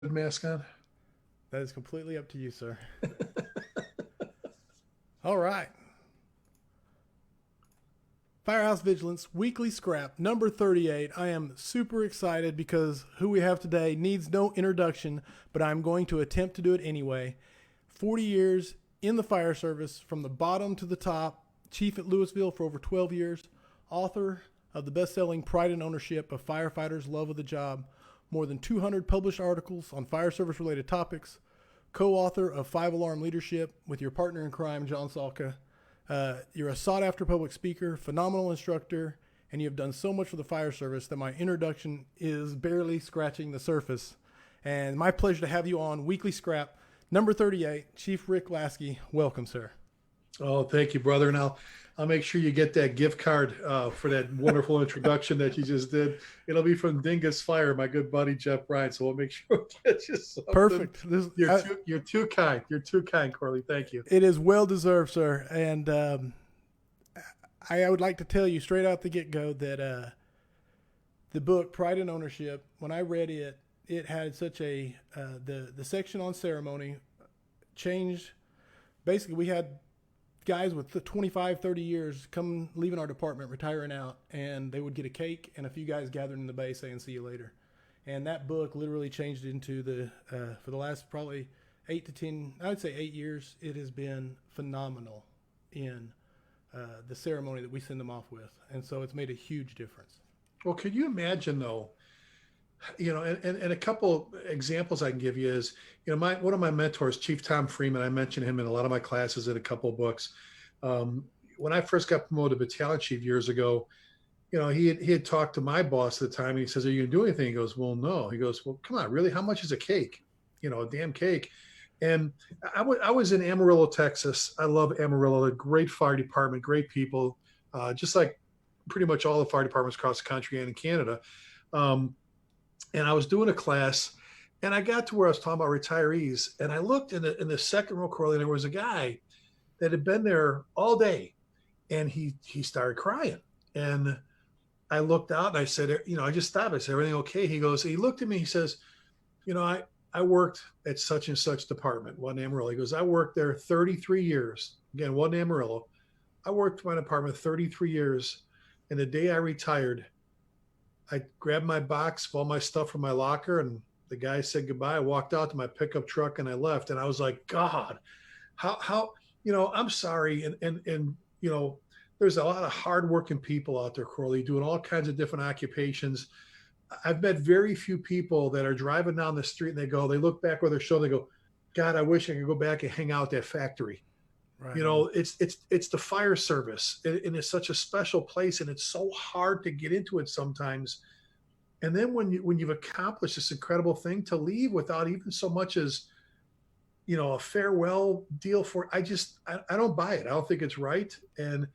mask on? That is completely up to you, sir. All right. Firehouse Vigilance Weekly Scrap number 38. I am super excited because who we have today needs no introduction, but I'm going to attempt to do it anyway. 40 years in the fire service from the bottom to the top, chief at Louisville for over 12 years, author of the best-selling Pride and Ownership of Firefighters' Love of the Job, more than 200 published articles on fire service related topics, co-author of 5 Alarm Leadership with your partner in crime, John Salka. You're a sought-after public speaker, phenomenal instructor, and you have done so much for the fire service that my introduction is barely scratching the surface. And my pleasure to have you on Weekly Scrap, number 38, Chief Rick Lasky. Welcome, sir. Oh, thank you, brother. And I'll make sure you get that gift card for that wonderful introduction that you just did. It'll be from Dingus Fire, my good buddy Jeff Bryan. So we'll make sure we'll get you something. Perfect. You're too kind. You're too kind, Corley. Thank you. It is well deserved, sir. And I would like to tell you straight out the get-go that the book Pride and Ownership, when I read it, it had such a the section on ceremony changed. Basically, we had guys with 25, 30 years come leaving our department, retiring out, and they would get a cake and a few guys gathered in the bay saying, "See you later." And that book literally changed into for the last probably 8 to 10, I would say 8 years, it has been phenomenal in the ceremony that we send them off with. And so it's made a huge difference. Well, could you imagine though? And a couple examples I can give you is, one of my mentors, Chief Tom Freeman. I mentioned him in a lot of my classes in a couple of books. When I first got promoted to battalion chief years ago, he had talked to my boss at the time, and he says, "Are you gonna do anything?" He goes, "Well, no." He goes, "Well, come on, really? How much is a cake? A damn cake." And I was in Amarillo, Texas. I love Amarillo. A great fire department, great people, just like pretty much all the fire departments across the country and in Canada. And I was doing a class, and I got to where I was talking about retirees, and I looked in the second row, Corley, and there was a guy that had been there all day, and he started crying. And I looked out and I said, I just stopped. I said, "Everything okay?" He looked at me, he says, I worked at such and such department, one Amarillo. He goes, "I worked there 33 years. Again, one Amarillo. I worked my department 33 years. And the day I retired, I grabbed my box, all my stuff from my locker, and the guy said goodbye. I walked out to my pickup truck and I left. And I was like, God, how, I'm sorry. And there's a lot of hardworking people out there, Corley, doing all kinds of different occupations. I've met very few people that are driving down the street and they look back over their shoulder, they go, "God, I wish I could go back and hang out at that factory." Right. It's the fire service, and it's such a special place, and it's so hard to get into it sometimes. And then when you've accomplished this incredible thing, to leave without even so much as a farewell deal I don't buy it. I don't think it's right. And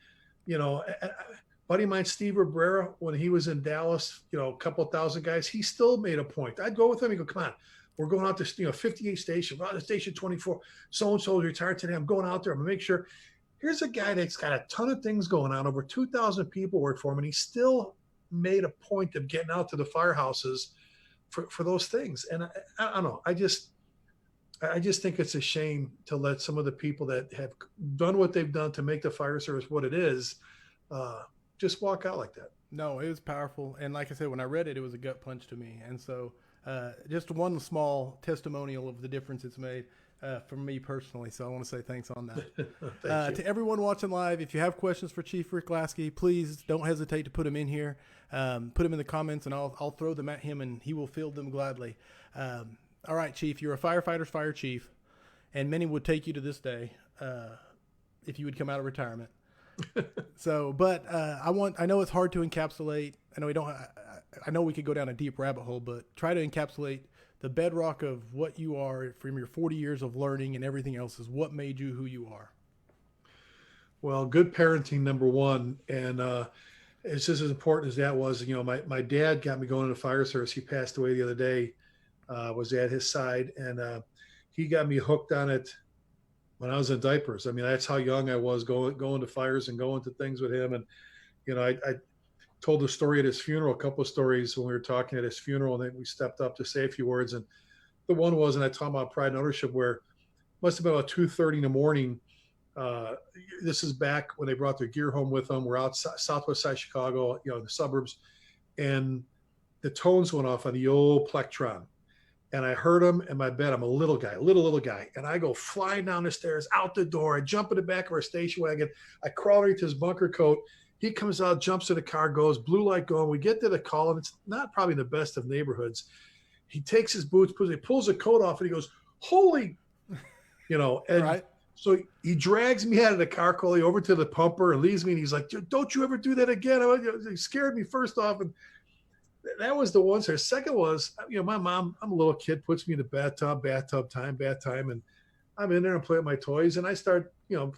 buddy of mine, Steve Ribera, when he was in Dallas, a couple thousand guys, he still made a point. I'd go with him. He'd go, "Come on, we're going out to 58 station. We're out to station 24. So-and-so is retired today. I'm going out there. I'm going to make sure." Here's a guy that's got a ton of things going on. Over 2,000 people work for him, and he still made a point of getting out to the firehouses for those things. And I don't know. I just think it's a shame to let some of the people that have done what they've done to make the fire service what it is, just walk out like that. No, it was powerful. And like I said, when I read it, it was a gut punch to me. And so just one small testimonial of the difference it's made for me personally. So I want to say thanks on that. To everyone watching live, if you have questions for Chief Rick Lasky, please don't hesitate to put them in here. Put them in the comments, and I'll throw them at him, and he will field them gladly. All right, Chief, you're a firefighter's fire chief, and many would take you to this day if you would come out of retirement. But I know it's hard to encapsulate. I know we could go down a deep rabbit hole, but try to encapsulate the bedrock of what you are from your 40 years of learning and everything else. Is what made you who you are. Well, good parenting, number one. And it's just as important as that was. My dad got me going into fire service. He passed away the other day. Was at his side, and he got me hooked on it when I was in diapers. I mean, that's how young I was going to fires and going to things with him. And I told the story at his funeral, a couple of stories when we were talking at his funeral, and then we stepped up to say a few words. And The one was, and I talked about pride and ownership, where must have been about 2:30 in the morning. Uh, this is back when they brought their gear home with them. We're out southwest side of Chicago, in the suburbs, and the tones went off on the old Plectron. And I heard him in my bed. I'm a little guy, little guy. And I go flying down the stairs, out the door. I jump in the back of our station wagon. I crawl underneath his bunker coat. He comes out, jumps in the car, goes, blue light going. We get to the call, and it's not probably the best of neighborhoods. He takes his boots, he pulls the coat off, and he goes, holy, and Right. so he drags me out of the car, Corley, over to the pumper and leaves me. And he's like, don't you ever do that again. He scared me first off. And that was the one. So second was, my mom, I'm a little kid, puts me in the bathtub time. And I'm in there and playing with my toys. And I start, doing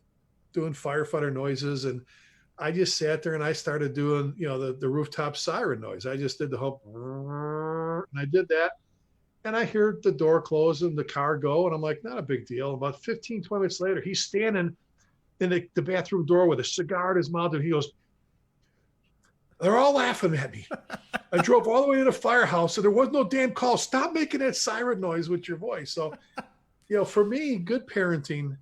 firefighter noises. And I just sat there and I started doing, the rooftop siren noise. I just did the whole, and I did that. And I hear the door close and the car go. And I'm like, not a big deal. About 15, 20 minutes later, he's standing in the bathroom door with a cigar in his mouth. And he goes, they're all laughing at me. I drove all the way to the firehouse, and there was no damn call. Stop making that siren noise with your voice. So, for me, good parenting,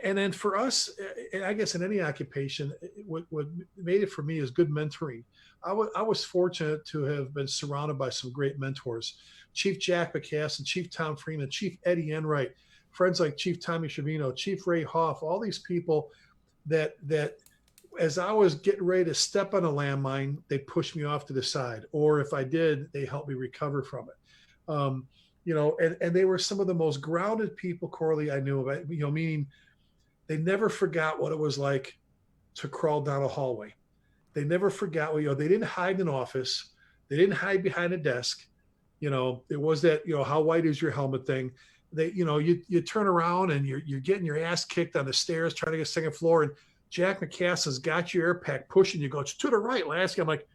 and then for us, and I guess in any occupation, what made it for me is good mentoring. I was fortunate to have been surrounded by some great mentors. Chief Jack McCass and Chief Tom Freeman, Chief Eddie Enright, friends like Chief Tommy Shavino, Chief Ray Hoff, all these people that as I was getting ready to step on a landmine, they pushed me off to the side. Or if I did, they helped me recover from it. And they were some of the most grounded people, Corley, I knew about, meaning they never forgot what it was like to crawl down a hallway. They never forgot, they didn't hide in an office. They didn't hide behind a desk. It was that, how white is your helmet thing. They, you turn around and you're getting your ass kicked on the stairs, trying to get second floor. And Jack McCass has got your air pack pushing you, go to the right, Lasky. I'm like,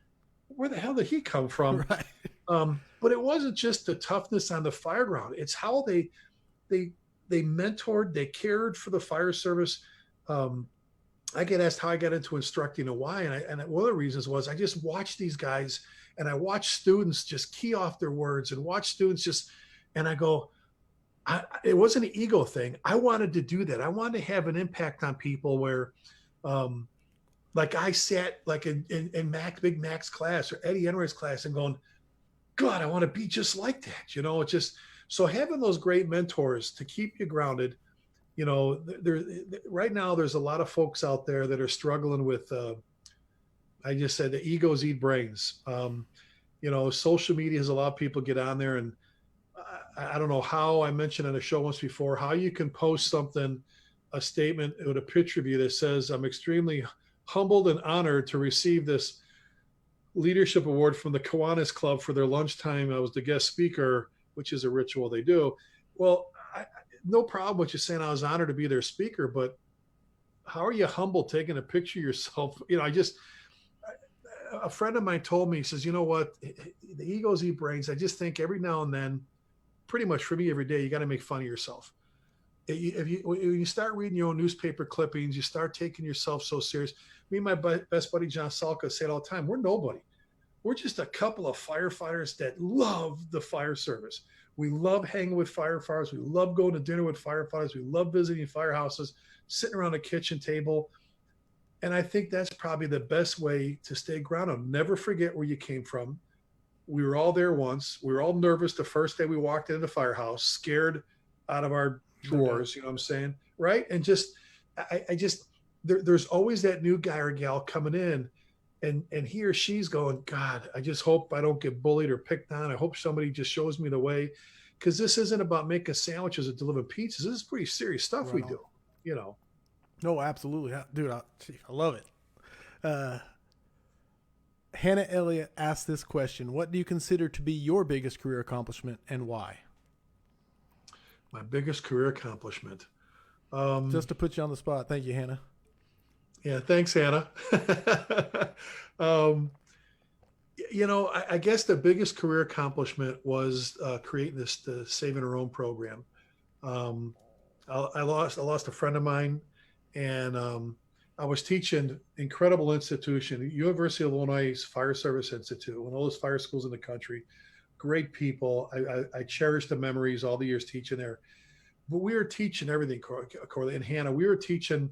where the hell did he come from? Right. But it wasn't just the toughness on the fire ground. It's how they mentored, they cared for the fire service. I get asked how I got into instructing and why. And one of the reasons was I just watched these guys and I watched students just key off their words and watch students and I go, it wasn't an ego thing. I wanted to do that. I wanted to have an impact on people where, like I sat like in Big Mac's class or Eddie Enright's class and going, God, I want to be just like that. It's just, so having those great mentors to keep you grounded, right now there's a lot of folks out there that are struggling with, I just said the egos eat brains. Social media has allowed people to get on there and I don't know how. I mentioned on a show once before how you can post something, a statement with a picture of you that says, I'm extremely humbled and honored to receive this leadership award from the Kiwanis Club for their lunchtime. I was the guest speaker, which is a ritual they do. Well, no problem with you saying I was honored to be their speaker, but how are you humble taking a picture of yourself? A friend of mine told me, he says, you know what, the egos eat brains. I just think every now and then, pretty much for me every day, you got to make fun of yourself. When you start reading your own newspaper clippings, you start taking yourself so serious. Me and my best buddy, John Salka, say it all the time. We're nobody. We're just a couple of firefighters that love the fire service. We love hanging with firefighters. We love going to dinner with firefighters. We love visiting firehouses, sitting around a kitchen table. And I think that's probably the best way to stay grounded. Never forget where you came from. We were all there once. We were all nervous the first day we walked into the firehouse, scared out of our drawers, you know what I'm saying? Right. And there's always that new guy or gal coming in and he or she's going, God, I just hope I don't get bullied or picked on. I hope somebody just shows me the way. Cause this isn't about making sandwiches or delivering pizzas. This is pretty serious stuff we do, No, absolutely. Dude, I love it. Hannah Elliott asked this question. What do you consider to be your biggest career accomplishment and why? My biggest career accomplishment. Just to put you on the spot. Thank you, Hannah. Yeah. Thanks, Hannah. I guess the biggest career accomplishment was creating the Saving Our Own program. I lost a friend of mine and I was teaching incredible institution, University of Illinois Fire Service Institute, one of the oldest fire schools in the country, great people. I cherish the memories, all the years teaching there. But we were teaching everything, Corley and Hannah. We were teaching.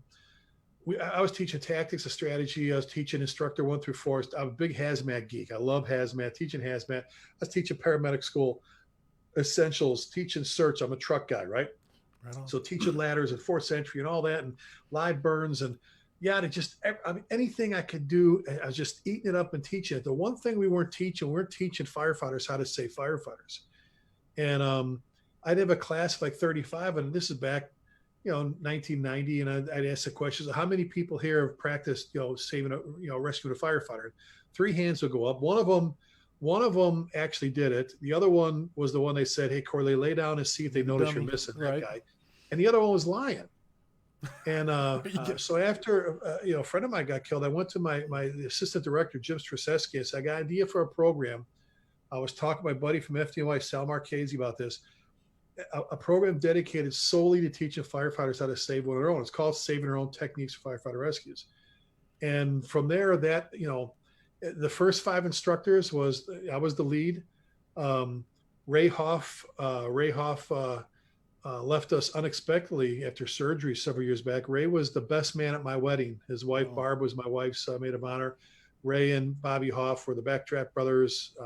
I was teaching tactics and strategy. I was teaching instructor 1 through 4. I'm a big hazmat geek. I love hazmat. Teaching hazmat. I was teaching paramedic school essentials. Teaching search. I'm a truck guy, right? Right on. So teaching ladders and 4th century and all that, and live burns and yeah, to just anything I could do. I was just eating it up and teaching it. The one thing we weren't teaching firefighters how to save firefighters. And I'd have a class of like 35, and this is back, 1990, and I'd ask the questions: how many people here have practiced, saving rescuing a firefighter? 3 hands would go up. One of them actually did it. The other one was the one they said, "Hey, Corley, lay down and see if they notice you're missing that guy." And the other one was lying. And so after a friend of mine got killed, I went to my assistant director, Jim Straseski. I said, "I got an idea for a program." I was talking to my buddy from FDNY, Sal Marchese, about this. A program dedicated solely to teaching firefighters how to save one of their own. It's called Saving Their Own Techniques for Firefighter Rescues. And from there, the first 5 instructors I was the lead. Ray Hoff left us unexpectedly after surgery several years back. Ray was the best man at my wedding. His wife, Barb, was my wife's maid of honor. Ray and Bobby Hoff were the Backtrack brothers.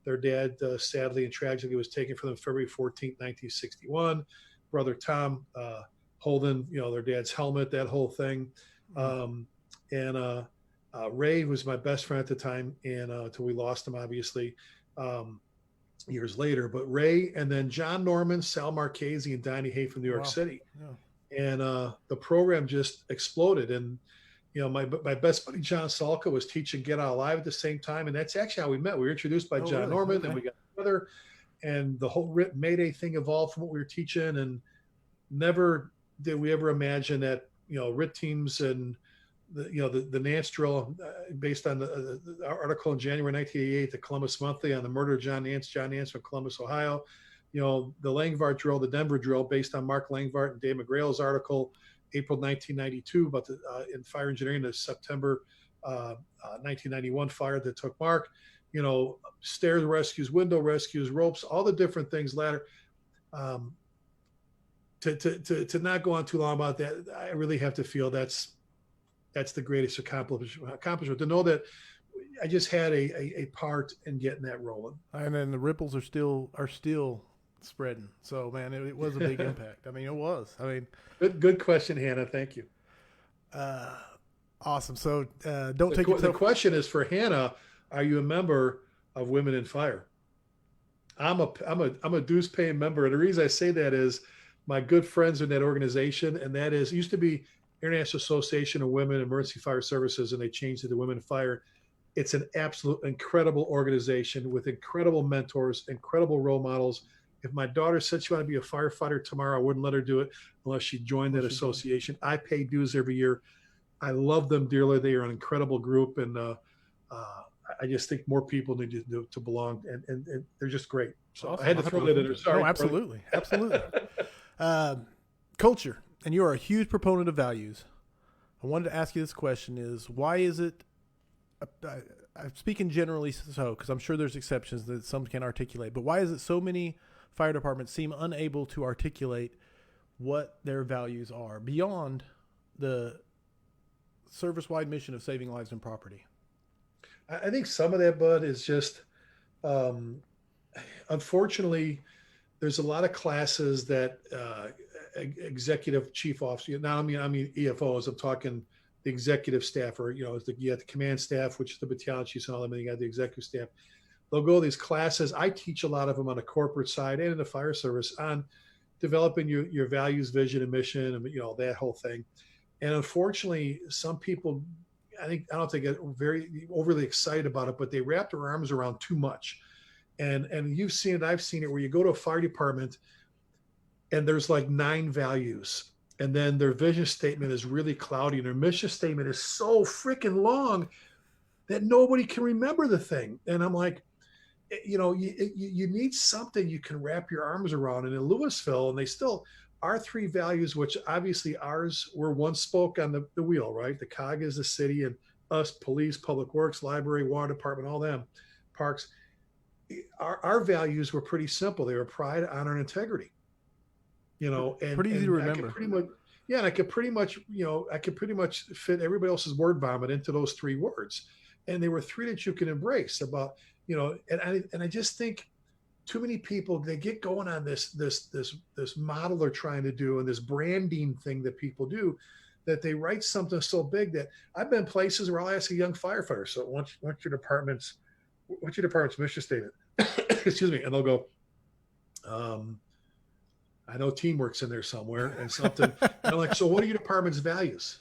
Their dad, sadly and tragically, was taken from them February 14th, 1961. Brother Tom holding, their dad's helmet, that whole thing. And Ray was my best friend at the time, and until we lost him, obviously, years later. But Ray, and then John Norman, Sal Marchese, and Donnie Hay from New York City. Yeah. And the program just exploded. And my best buddy John Salka was teaching Get Out Alive at the same time, and that's actually how we met. We were introduced by John Norman, okay. Then we got together, and the whole Mayday thing evolved from what we were teaching. And never did we ever imagine that RIT teams and the Nance drill, based on the article in January 1988, the Columbus Monthly, on the murder of John Nance from Columbus, Ohio. The Langvart drill, the Denver drill, based on Mark Langvart and Dave McGrail's article, April 1992, about in fire engineering, the September 1991 fire that took Mark. Stairs rescues, window rescues, ropes, all the different things. Ladder. To not go on too long about that, I really have to feel that's the greatest accomplishment. To know that I just had a part in getting that rolling. And then the ripples are still spreading. So man, it was a big impact. I mean, it was. I mean, good question, Hannah. Thank you. Awesome. So don't take the question is for Hannah. Are you a member of Women in Fire? I'm a dues paying member, and the reason I say that is my good friends in that organization, and that is, it used to be International Association of Women Emergency Fire Services, and they changed it to Women in Fire. It's an absolute incredible organization with incredible mentors, incredible role models. If my daughter said she wanted to be a firefighter tomorrow, I wouldn't let her do it unless she joined that association. I pay dues every year. I love them dearly. They are an incredible group, and I just think more people need to belong, and they're just great. So awesome. I had to throw that in there. Sorry. No, absolutely. Culture, and you are a huge proponent of values. I wanted to ask you this question: is why is it? I'm speaking generally, so because I'm sure there's exceptions that some can articulate, but why is it so many fire departments seem unable to articulate what their values are beyond the service-wide mission of saving lives and property? I think some of that, Bud, is just, unfortunately, there's a lot of classes that executive chief officer, now I mean EFOs, I'm talking the executive staff, or, you have the command staff, which is the battalion chiefs and all them, and you got the executive staff. They'll go to these classes. I teach a lot of them on the corporate side and in the fire service on developing your values, vision, and mission, and that whole thing. And unfortunately, some people, I don't think get very overly excited about it, but they wrap their arms around too much. And you've seen it, I've seen it, where you go to a fire department and there's like 9 values, and then their vision statement is really cloudy, and their mission statement is so freaking long that nobody can remember the thing. And I'm like, you need something you can wrap your arms around. And in Louisville, and they still, our 3 values, which obviously ours were one spoke on the wheel, right? The cog is the city, and us, police, public works, library, water department, all them, parks. our values were pretty simple. They were pride, honor, and integrity. And Pretty easy to I could remember. pretty much, yeah, and I could pretty much, I could pretty much fit everybody else's word vomit into those three words, and they were three that you can embrace about, and I just think too many people, they get going on this model they're trying to do and this branding thing that people do, that they write something so big that I've been places where I'll ask a young firefighter, so what's your department's mission statement? Excuse me. And they'll go, I know teamwork's in there somewhere and something. And I'm like, so what are your department's values?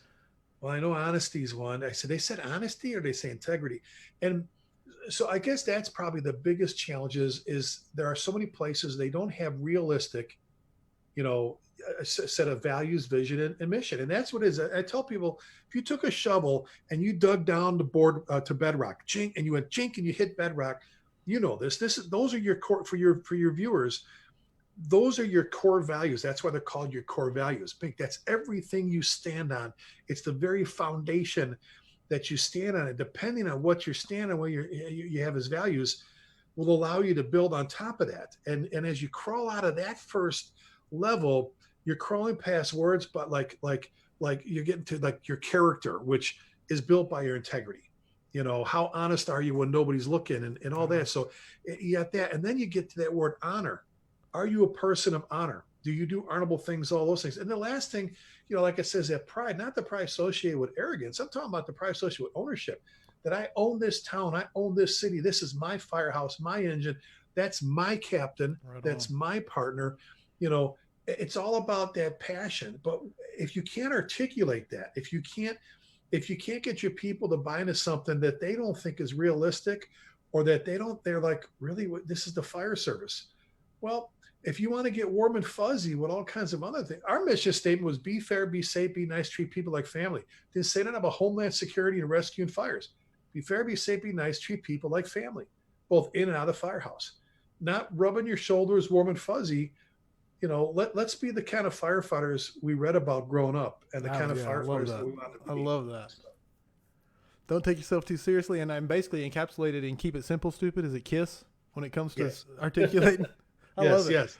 Well, I know honesty is one. I said, they said honesty or they say integrity? And so I guess that's probably the biggest challenge is there are so many places they don't have realistic, a set of values, vision, and mission. And that's what it is. I tell people, if you took a shovel and you dug down the board to bedrock, chink, and you went chink and you hit bedrock, those are your core for your viewers. Those are your core values. That's why they're called your core values. That's everything you stand on. It's the very foundation that you stand on. And depending on what you're standing on, what you have as values, will allow you to build on top of that. And as you crawl out of that first level, you're crawling past words, but like you're getting to like your character, which is built by your integrity. How honest are you when nobody's looking and all that. So you got that. And then you get to that word honor. Are you a person of honor? Do you do honorable things, all those things? And the last thing, like it says, that pride, not the pride associated with arrogance. I'm talking about the pride associated with ownership, that I own this town. I own this city. This is my firehouse, my engine. That's my captain. Right That's on. my partner. It's all about that passion. But if you can't articulate that, if you can't get your people to buy into something that they don't think is realistic, or that they're like, really, this is the fire service. Well, if you want to get warm and fuzzy with all kinds of other things, our mission statement was be fair, be safe, be nice, treat people like family. Didn't say that about homeland security and rescue and fires. Be fair, be safe, be nice, treat people like family, both in and out of the firehouse. Not rubbing your shoulders warm and fuzzy. Let's be the kind of firefighters we read about growing up, and the kind of firefighters that we want to be. I love that. Don't take yourself too seriously, and I'm basically encapsulated in keep it simple, stupid. Is it KISS when it comes to articulating? I love it. Yes.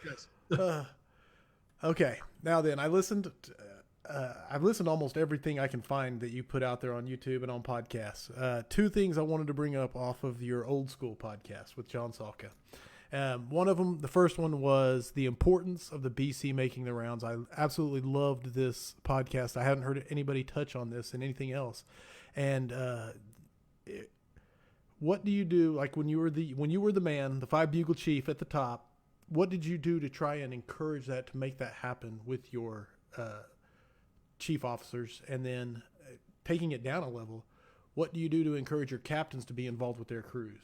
Okay. Now then, I've listened to almost everything I can find that you put out there on YouTube and on podcasts. Two things I wanted to bring up off of your old school podcast with John Salka. One of them, the first one, was the importance of the BC making the rounds. I absolutely loved this podcast. I hadn't heard anybody touch on this and anything else. And what do you do? Like when you were the man, the 5 bugle chief at the top, what did you do to try and encourage that, to make that happen with your chief officers? And then taking it down a level, what do you do to encourage your captains to be involved with their crews?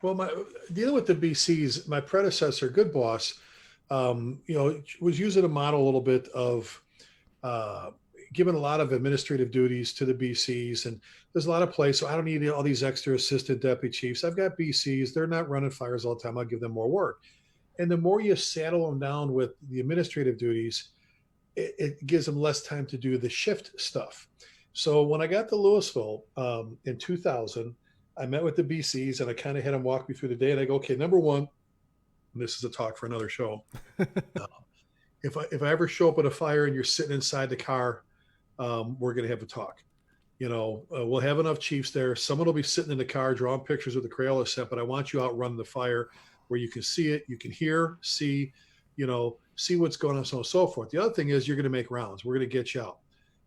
Well, dealing with the BCs, my predecessor, Good Boss, was using a model a little bit of giving a lot of administrative duties to the BCs. And there's a lot of places, so I don't need all these extra assistant deputy chiefs. I've got BCs. They're not running fires all the time. I'll give them more work. And the more you saddle them down with the administrative duties, it gives them less time to do the shift stuff. So when I got to Louisville in 2000, I met with the BCs and I kind of had them walk me through the day. And I go, okay, number one, and this is a talk for another show. If I ever show up at a fire and you're sitting inside the car, we're going to have a talk. We'll have enough chiefs there. Someone will be sitting in the car drawing pictures with the Crayola set, but I want you out running the fire where you can see it, you can hear, see, see what's going on, so on and so forth. The other thing is you're going to make rounds. We're going to get you out.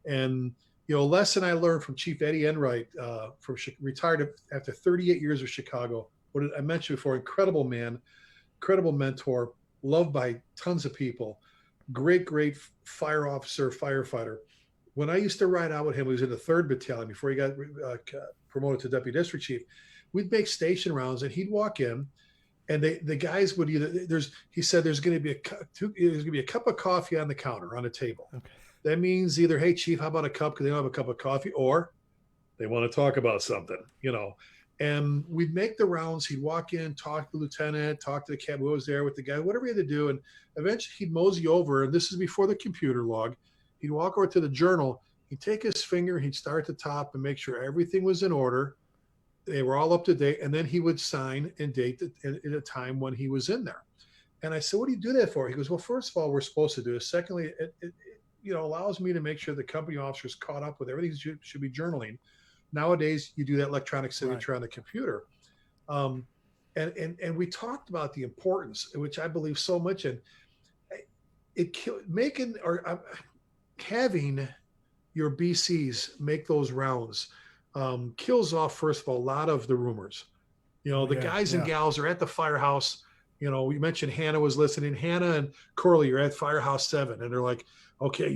And, a lesson I learned from Chief Eddie Enright, retired after 38 years of Chicago. What I mentioned before, incredible man, incredible mentor, loved by tons of people, great fire officer, firefighter. When I used to ride out with him, he was in the 3rd Battalion before he got promoted to Deputy District Chief. We'd make station rounds and he'd walk in, and the guys would he said there's going to be a cup of coffee on the counter on the table. Okay. That means either, hey, Chief, how about a cup? Because they don't have a cup of coffee, or they want to talk about something, And we'd make the rounds. He'd walk in, talk to the lieutenant, talk to the captain who was there with the guy, whatever he had to do. And eventually he'd mosey over, and this is before the computer log. He'd walk over to the journal. He'd take his finger, he'd start at the top and make sure everything was in order. They were all up to date. And then he would sign and date at a time when he was in there. And I said, what do you do that for? He goes, well, first of all, we're supposed to do this. Secondly, it allows me to make sure the company officers caught up with everything. Should be journaling. Nowadays, you do that electronic Right. signature on the computer. Um, and we talked about the importance, which I believe so much in. Making or having your BCs make those rounds kills off, first of all, a lot of the rumors. Oh, The yeah. guys and Yeah. gals are at the Firehouse. We mentioned Hannah was listening. Hannah and Corley are at Firehouse 7, and they're like, okay,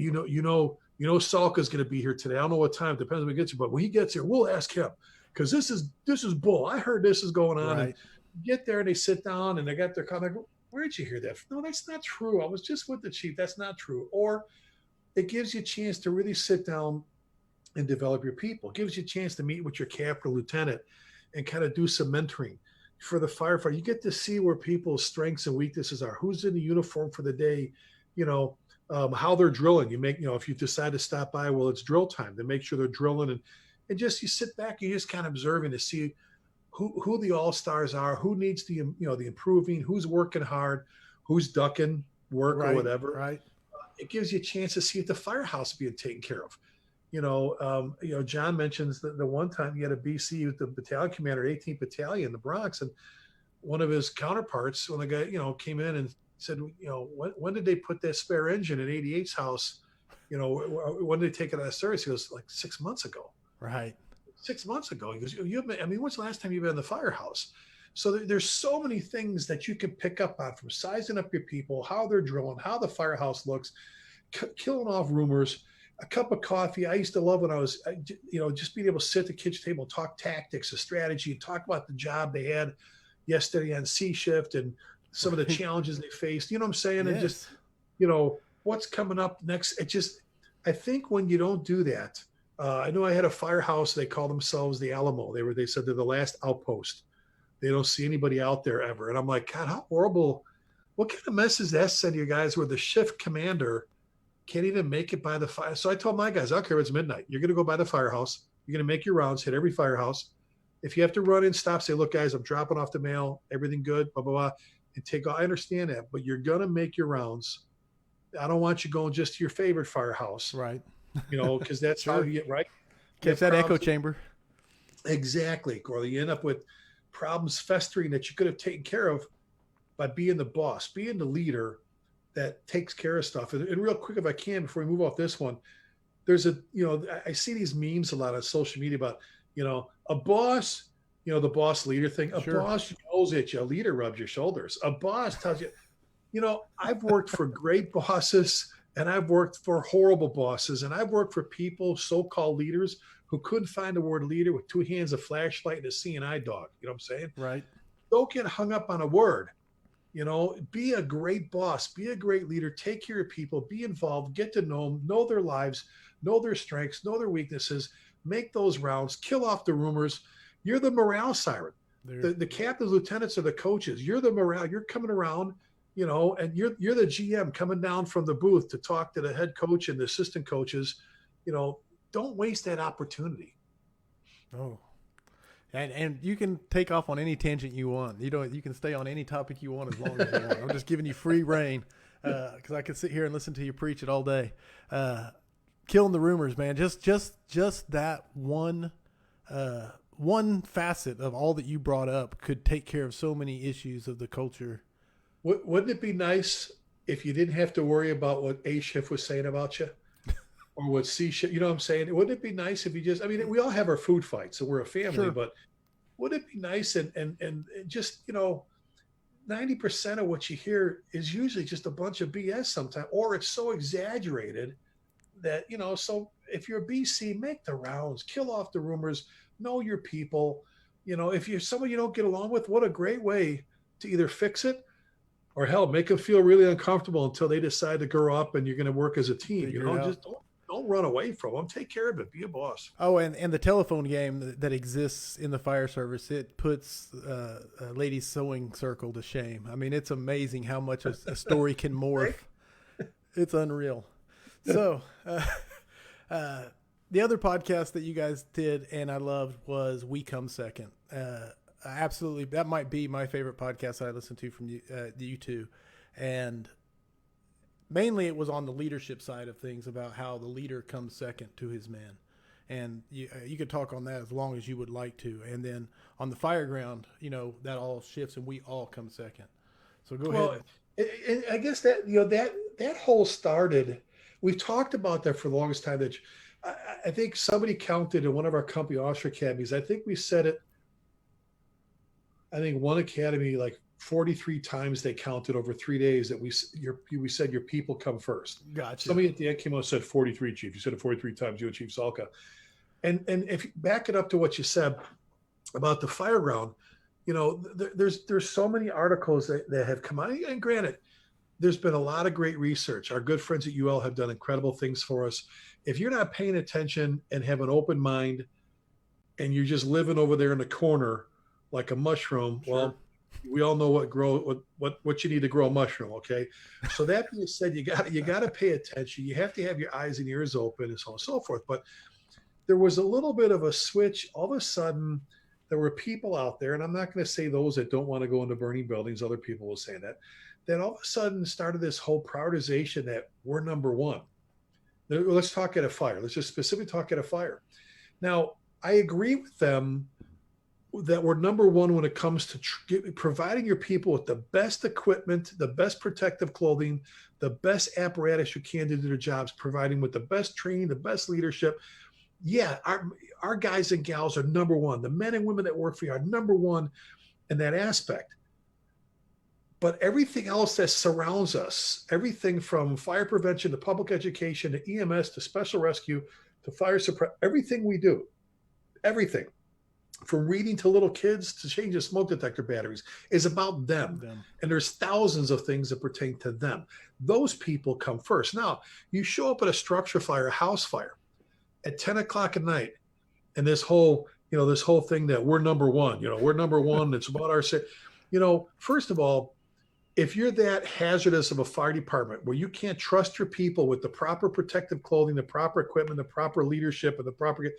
Salka's going to be here today. I don't know what time, depends when we get you, but when he gets here, we'll ask him, because this is bull. I heard this is going on, and Right. get there and they sit down and they got their comment. Where did you hear that? No, that's not true. I was just with the chief. That's not true. Or it gives you a chance to really sit down and develop your people. It gives you a chance to meet with your captain, lieutenant, and kind of do some mentoring for the firefighter. You get to see where people's strengths and weaknesses are. Who's in the uniform for the day? How they're drilling. If you decide to stop by, well, it's drill time. To make sure they're drilling, and just you sit back and you just kind of observing to see who the all stars are, who needs the improving, who's working hard, who's ducking work or Right. whatever. Right. It gives you a chance to see if the firehouse being taken care of. John mentions that the one time he had a BC with the battalion commander, 18th Battalion, the Bronx, and one of his counterparts, when the guy, came in and said, when did they put that spare engine in 88's house? When did they take it out of service? He goes, like 6 months ago. Right. 6 months ago. He goes, when's the last time you've been in the firehouse? So there's so many things that you can pick up on, from sizing up your people, how they're drilling, how the firehouse looks, killing off rumors. A cup of coffee. I used to love when I was, just being able to sit at the kitchen table and talk tactics, a strategy, talk about the job they had yesterday on C shift and some of the challenges they faced. You know what I'm saying? Yes. And just, what's coming up next. I think when you don't do that, I know I had a firehouse. They call themselves the Alamo. They said they're the last outpost. They don't see anybody out there ever. And I'm like, God, how horrible. What kind of message that send you guys where the shift commander can't even make it by the fire? So I told my guys, I don't care if it's midnight. You're going to go by the firehouse. You're going to make your rounds, hit every firehouse. If you have to run in, stop, say, look, guys, I'm dropping off the mail. Everything good, blah, blah, blah. And take off. I understand that, but you're going to make your rounds. I don't want you going just to your favorite firehouse. Right. Because that's Sure. how you get right. Catch that echo chamber. Exactly, Corley. You end up with problems festering that you could have taken care of by being the boss, being the leader that takes care of stuff. And real quick, if I can, before we move off this one, there's I see these memes a lot on social media about, a boss, the boss leader thing. A Sure. boss yells at you, a leader rubs your shoulders. A boss tells you, I've worked for great bosses and I've worked for horrible bosses, and I've worked for people, so-called leaders, who couldn't find the word leader with two hands, a flashlight, and a CNI dog. You know what I'm saying? Right. Don't get hung up on a word. Be a great boss, be a great leader, take care of people, be involved, get to know them, know their lives, know their strengths, know their weaknesses, make those rounds, kill off the rumors. You're the morale siren. The captains, lieutenants are the coaches. You're the morale. You're coming around, and you're the GM coming down from the booth to talk to the head coach and the assistant coaches. Don't waste that opportunity. Oh. And you can take off on any tangent you want. You can stay on any topic you want as long as you want. I'm just giving you free reign, because I could sit here and listen to you preach it all day. Killing the rumors, man. Just that one facet of all that you brought up could take care of so many issues of the culture. Wouldn't it be nice if you didn't have to worry about what A shift was saying about you? Or what C shift, you know what I'm saying? Wouldn't it be nice if you we all have our food fights, so we're a family, Sure. But wouldn't it be nice and just, 90% of what you hear is usually just a bunch of BS sometimes, or it's so exaggerated that, so if you're a BC, make the rounds, kill off the rumors, know your people. If you're someone you don't get along with, what a great way to either fix it or hell, make them feel really uncomfortable until they decide to grow up and you're going to work as a team. Just don't run away from them. Take care of it. Be a boss. Oh, and the telephone game that exists in the fire service, it puts a ladies' sewing circle to shame. I mean, it's amazing how much a story can morph. It's unreal. So, The other podcast that you guys did and I loved was We Come Second. Absolutely, that might be my favorite podcast that I listened to from you two, and mainly it was on the leadership side of things about how the leader comes second to his men. And you could talk on that as long as you would like to. And then on the fire ground, that all shifts and we all come second. So go ahead. And I guess that, that whole started, we've talked about that for the longest time. That I think somebody counted in one of our company officer academies. I think we said it, I think one academy, like 43 times they counted over 3 days that we said your people come first. Gotcha. Somebody at the end came out and said 43, Chief. You said it 43 times, you and Chief Salka. And if you back it up to what you said about the fire ground, there's so many articles that have come out. And granted, there's been a lot of great research. Our good friends at UL have done incredible things for us. If you're not paying attention and have an open mind and you're just living over there in the corner like a mushroom, sure. Well, we all know what you need to grow a mushroom. Okay. So that being said, you got to pay attention. You have to have your eyes and ears open and so on and so forth. But there was a little bit of a switch. All of a sudden, there were people out there, and I'm not going to say those that don't want to go into burning buildings. Other people will say that all of a sudden started this whole prioritization that we're number one. Let's talk at a fire. Let's just specifically talk at a fire. Now, I agree with them that we're number one when it comes to providing your people with the best equipment, the best protective clothing, the best apparatus you can to do their jobs, providing with the best training, the best leadership. Yeah, our guys and gals are number one. The men and women that work for you are number one in that aspect. But everything else that surrounds us, everything from fire prevention to public education to EMS to special rescue to fire suppression, everything we do, everything from reading to little kids to changing smoke detector batteries is about them. And there's thousands of things that pertain to them. Those people come first. Now, you show up at a structure fire, a house fire, at 10 o'clock at night, and this whole thing that we're number one, we're number one. It's about our, first of all, if you're that hazardous of a fire department where you can't trust your people with the proper protective clothing, the proper equipment, the proper leadership, and the proper,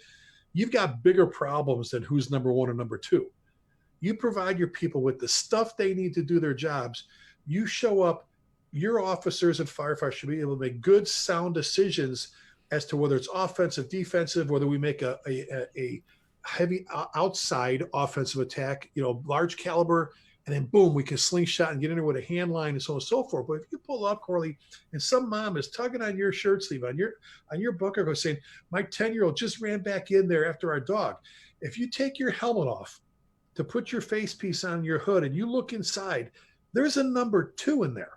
you've got bigger problems than who's number one or number two. You provide your people with the stuff they need to do their jobs. You show up, your officers and firefighters should be able to make good, sound decisions as to whether it's offensive, defensive, whether we make a heavy outside offensive attack, large caliber, and then boom, we can slingshot and get in there with a hand line and so on and so forth. But if you pull up, Corley, and some mom is tugging on your shirt sleeve, on your bucket, saying, my 10-year-old just ran back in there after our dog. If you take your helmet off to put your face piece on your hood and you look inside, there's a number 2 in there.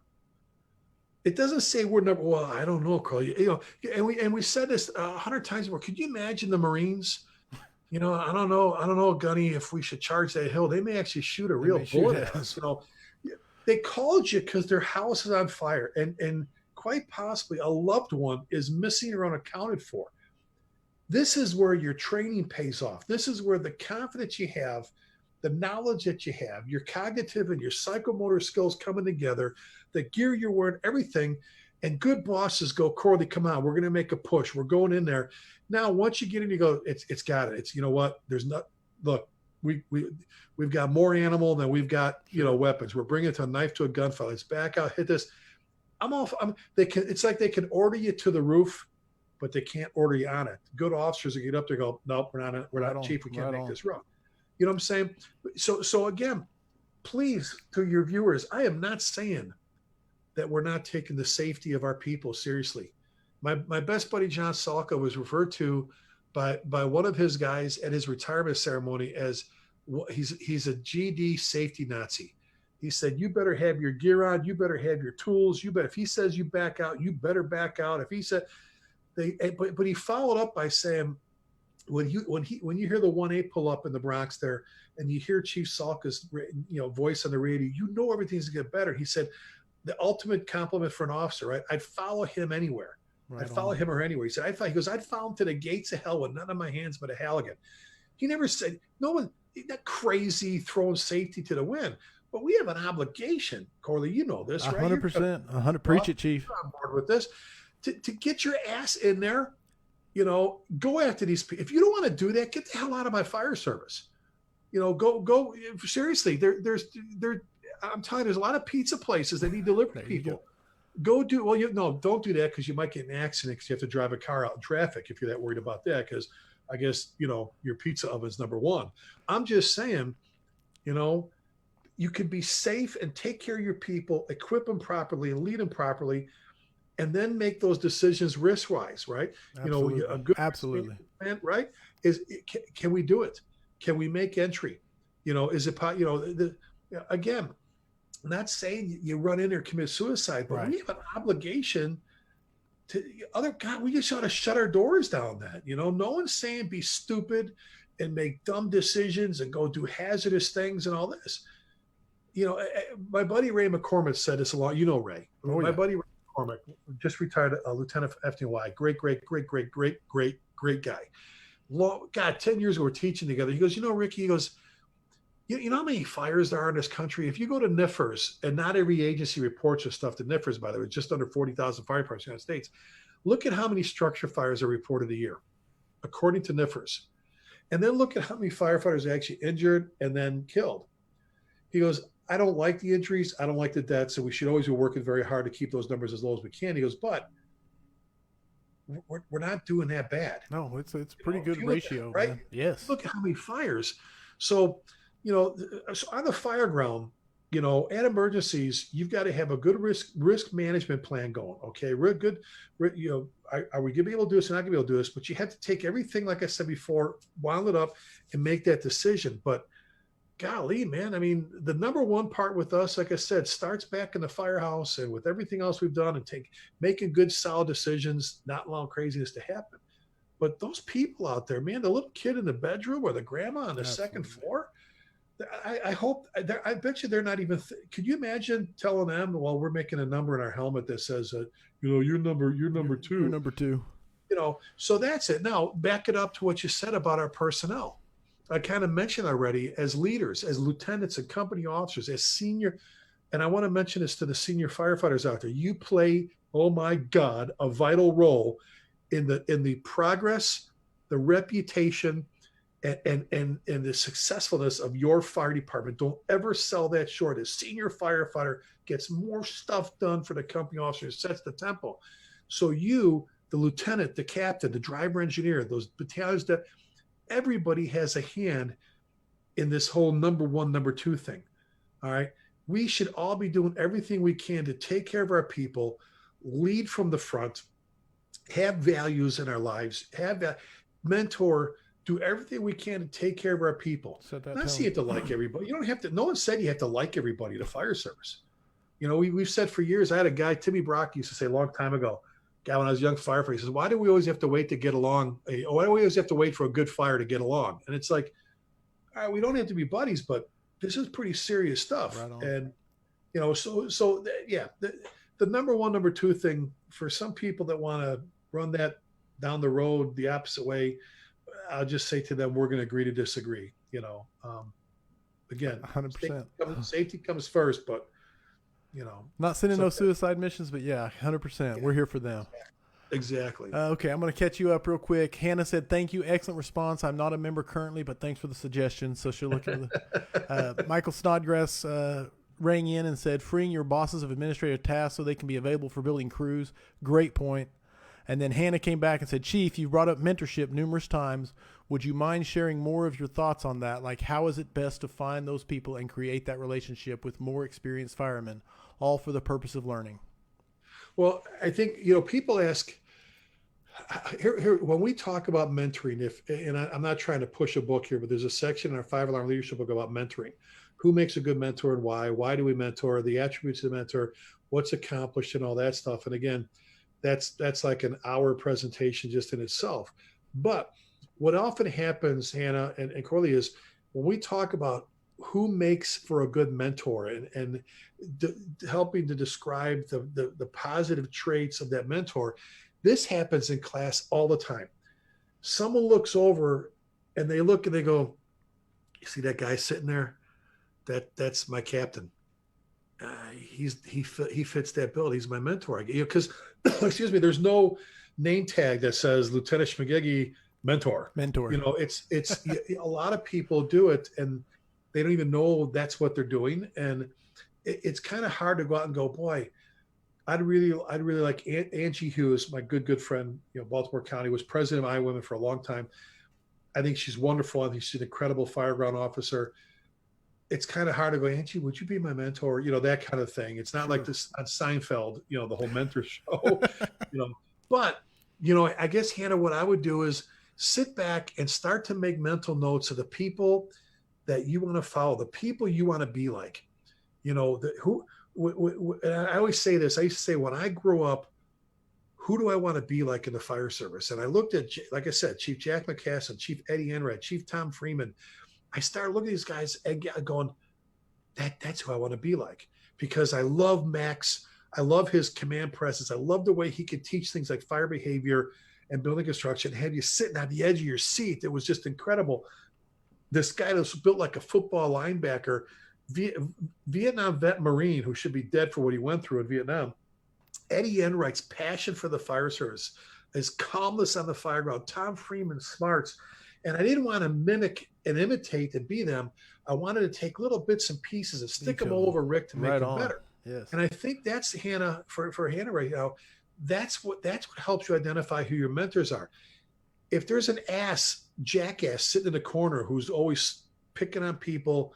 It doesn't say we're number one. Well, I don't know, Corley. And we said this 100 times more. Could you imagine the Marines? I don't know, Gunny, if we should charge that hill. They may actually shoot a real bullet at us. They called you because their house is on fire, and quite possibly a loved one is missing or unaccounted for. This is where your training pays off. This is where the confidence you have, the knowledge that you have, your cognitive and your psychomotor skills coming together, the gear you're wearing, everything. And good bosses go, Corley, come on, we're going to make a push. We're going in there. Now, once you get in, you go, it's got it. It's, there's not, look, we've got more animal than we've got, weapons. We're bringing it to a knife to a gunfight. Let's back out, hit this. It's like they can order you to the roof, but they can't order you on it. Good officers will get up there and go, nope, we're not chief. We can't make this run. You know what I'm saying? So again, please, to your viewers, I am not saying that we're not taking the safety of our people seriously. My best buddy, John Salka, was referred to by one of his guys at his retirement ceremony as he's a GD safety Nazi. He said, you better have your gear on. You better have your tools. If he says you back out, you better back out. If he said, but he followed up by saying, when you hear the 1A pull up in the Bronx there, and you hear Chief Salka's voice on the radio, everything's gonna get better. He said, the ultimate compliment for an officer, right? I'd follow him anywhere. Right, I'd follow him or anywhere. He said, I'd follow him to the gates of hell with none of my hands but a Halligan. He never said, no one, not crazy throwing safety to the wind, but we have an obligation, Corley, you know this, right? 100%. 100. Preach it, Chief. You're on board with this. To get your ass in there go after these people. If you don't want to do that, get the hell out of my fire service. Go seriously. I'm telling you, there's a lot of pizza places that need delivery people. Go do well. Don't do that because you might get an accident because you have to drive a car out in traffic if you're that worried about that. Because I guess your pizza oven's number one. I'm just saying, you can be safe and take care of your people, equip them properly, and lead them properly, and then make those decisions risk-wise, right? Absolutely. A good Absolutely. plan, right? Can we do it? Can we make entry? Is it again? I'm not saying you run in there commit suicide, but we have an obligation to God. We just ought to shut our doors down. That no one's saying be stupid and make dumb decisions and go do hazardous things and all this. My buddy Ray McCormick said this a lot. Ray. My buddy Ray McCormick just retired, Lieutenant FDY. Great guy. God, 10 years ago we're teaching together. He goes, Ricky. He goes, you know how many fires there are in this country? If you go to NIFRS, and not every agency reports their stuff to NIFRS, by the way, just under 40,000 fire departments in the United States. Look at how many structure fires are reported a year, according to NIFRS. And then look at how many firefighters are actually injured and then killed. He goes, I don't like the injuries. I don't like the deaths. So we should always be working very hard to keep those numbers as low as we can. He goes, but we're not doing that bad. No, it's a pretty good ratio, right? Man. Yes. Look at how many fires. So, on the fire ground, at emergencies, you've got to have a good risk management plan going. Okay, real good. Are we going to be able to do this? Or not going to be able to do this? But you have to take everything, like I said before, wound it up, and make that decision. But golly, man, I mean, the number one part with us, like I said, starts back in the firehouse and with everything else we've done, and making good, solid decisions, not allowing craziness to happen. But those people out there, man, the little kid in the bedroom or the grandma on the second floor. I bet you they're not even. Could you imagine telling them, well, we're making a number in our helmet that says, you're number two. You're number two. So that's it. Now back it up to what you said about our personnel. I kind of mentioned already, as leaders, as lieutenants and company officers, as senior, and I want to mention this to the senior firefighters out there. You play, oh my God, a vital role in the progress, the reputation, and the successfulness of your fire department. Don't ever sell that short. A senior firefighter gets more stuff done for the company officer, sets the tempo. So you, the lieutenant, the captain, the driver engineer, those battalions, that everybody has a hand in this whole number one, number two thing. All right. We should all be doing everything we can to take care of our people, lead from the front, have values in our lives, have that mentor, do everything we can to take care of our people. Not see it to like everybody. You don't have to. No one said you have to like everybody at the fire service. We've said for years. I had a guy, Timmy Brock, used to say a long time ago. Guy, when I was a young firefighter, he says, "Why do we always have to wait to get along? Why do we always have to wait for a good fire to get along?" And it's like, all right, we don't have to be buddies, but this is pretty serious stuff. Right. And the number one, number two thing for some people that want to run that down the road the opposite way, I'll just say to them, we're going to agree to disagree. Again, 100%. Safety comes first, but not sending no suicide missions, but 100%. Yeah. We're here for them. Exactly. Okay, I'm going to catch you up real quick. Hannah said, "Thank you, excellent response. I'm not a member currently, but thanks for the suggestion." So she'll look at the. Michael Snodgrass rang in and said, "Freeing your bosses of administrative tasks so they can be available for building crews. Great point." And then Hannah came back and said, "Chief, you've brought up mentorship numerous times. Would you mind sharing more of your thoughts on that? Like, how is it best to find those people and create that relationship with more experienced firemen, all for the purpose of learning?" Well, I think, people ask here when we talk about mentoring, I'm not trying to push a book here, but there's a section in our 5-alarm leadership book about mentoring. Who makes a good mentor and why? Why do we mentor? The attributes of the mentor, what's accomplished, and all that stuff. And again, that's like an hour presentation just in itself. But what often happens, Hannah and Corley, is when we talk about who makes for a good mentor and helping to describe the positive traits of that mentor, this happens in class all the time. Someone looks over and they look and they go, "You see that guy sitting there? That's my captain. He fits that bill. He's my mentor." Because excuse me, there's no name tag that says Lieutenant Schmagegi mentor. Mentor. It's a lot of people do it and they don't even know that's what they're doing. And it's kind of hard to go out and go, boy, I'd really like Angie Hughes, my good friend, Baltimore County, was president of Iowa Women for a long time. I think she's wonderful. I think she's an incredible fireground officer. It's kind of hard to go, Angie, would you be my mentor? That kind of thing. It's not like this on Seinfeld, the whole mentor show, but, I guess, Hannah, what I would do is sit back and start to make mental notes of the people that you want to follow, the people you want to be like, and I always say this. I used to say, when I grew up, who do I want to be like in the fire service? And I looked at, like I said, Chief Jack McCassin, Chief Eddie Enright, Chief Tom Freeman. I started looking at these guys and going, that's who I want to be like, because I love Max. I love his command presence. I love the way he could teach things like fire behavior and building construction, have you sitting on the edge of your seat. It was just incredible. This guy that was built like a football linebacker, Vietnam vet Marine, who should be dead for what he went through in Vietnam. Eddie Enright's passion for the fire service, his calmness on the fire ground, Tom Freeman's smarts. And I didn't want to mimic and imitate and be them. I wanted to take little bits and pieces and stick them all over Rick to make them better. Yes. And I think that's Hannah for Hannah right now. That's what helps you identify who your mentors are. If there's an jackass sitting in the corner who's always picking on people,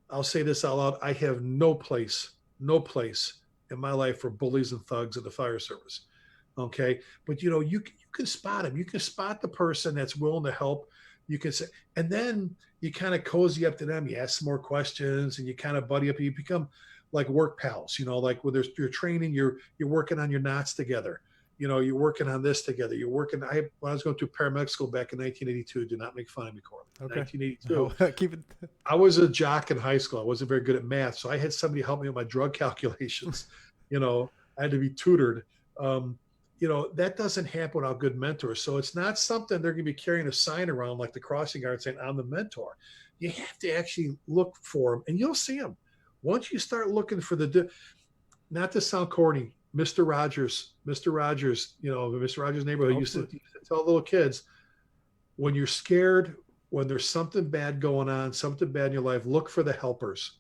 I'll say this out loud. I have no place in my life for bullies and thugs in the fire service. Okay. But you can spot them. You can spot the person that's willing to help. You can say, and then you kind of cozy up to them. You ask some more questions and you kind of buddy up. You become like work pals, like when you're training, you're working on your knots together. You're working on this together. When I was going to paramedic school back in 1982, do not make fun of me, Corley. Okay. 1982. I was a jock in high school. I wasn't very good at math. So I had somebody help me with my drug calculations. I had to be tutored. That doesn't happen without good mentors. So it's not something they're going to be carrying a sign around like the crossing guard saying, I'm the mentor. You have to actually look for them and you'll see them. Once you start looking for not to sound corny, Mr. Rogers, Mr. Rogers neighborhood used to tell little kids, when you're scared, when there's something bad going on, something bad in your life, look for the helpers.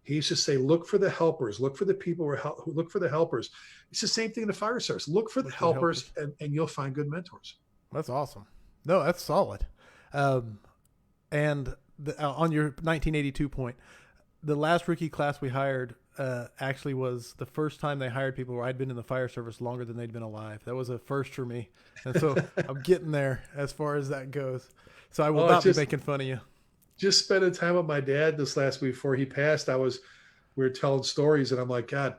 He used to say, look for the helpers, look for the people who look for the helpers. It's the same thing in the fire service. Look for the helpers. And you'll find good mentors. That's awesome. No, that's solid. And on your 1982 point, the last rookie class we hired actually was the first time they hired people where I'd been in the fire service longer than they'd been alive. That was a first for me. And so I'm getting there as far as that goes. So I will not be making fun of you. Just spending time with my dad this last week before he passed. We were telling stories and I'm like, God,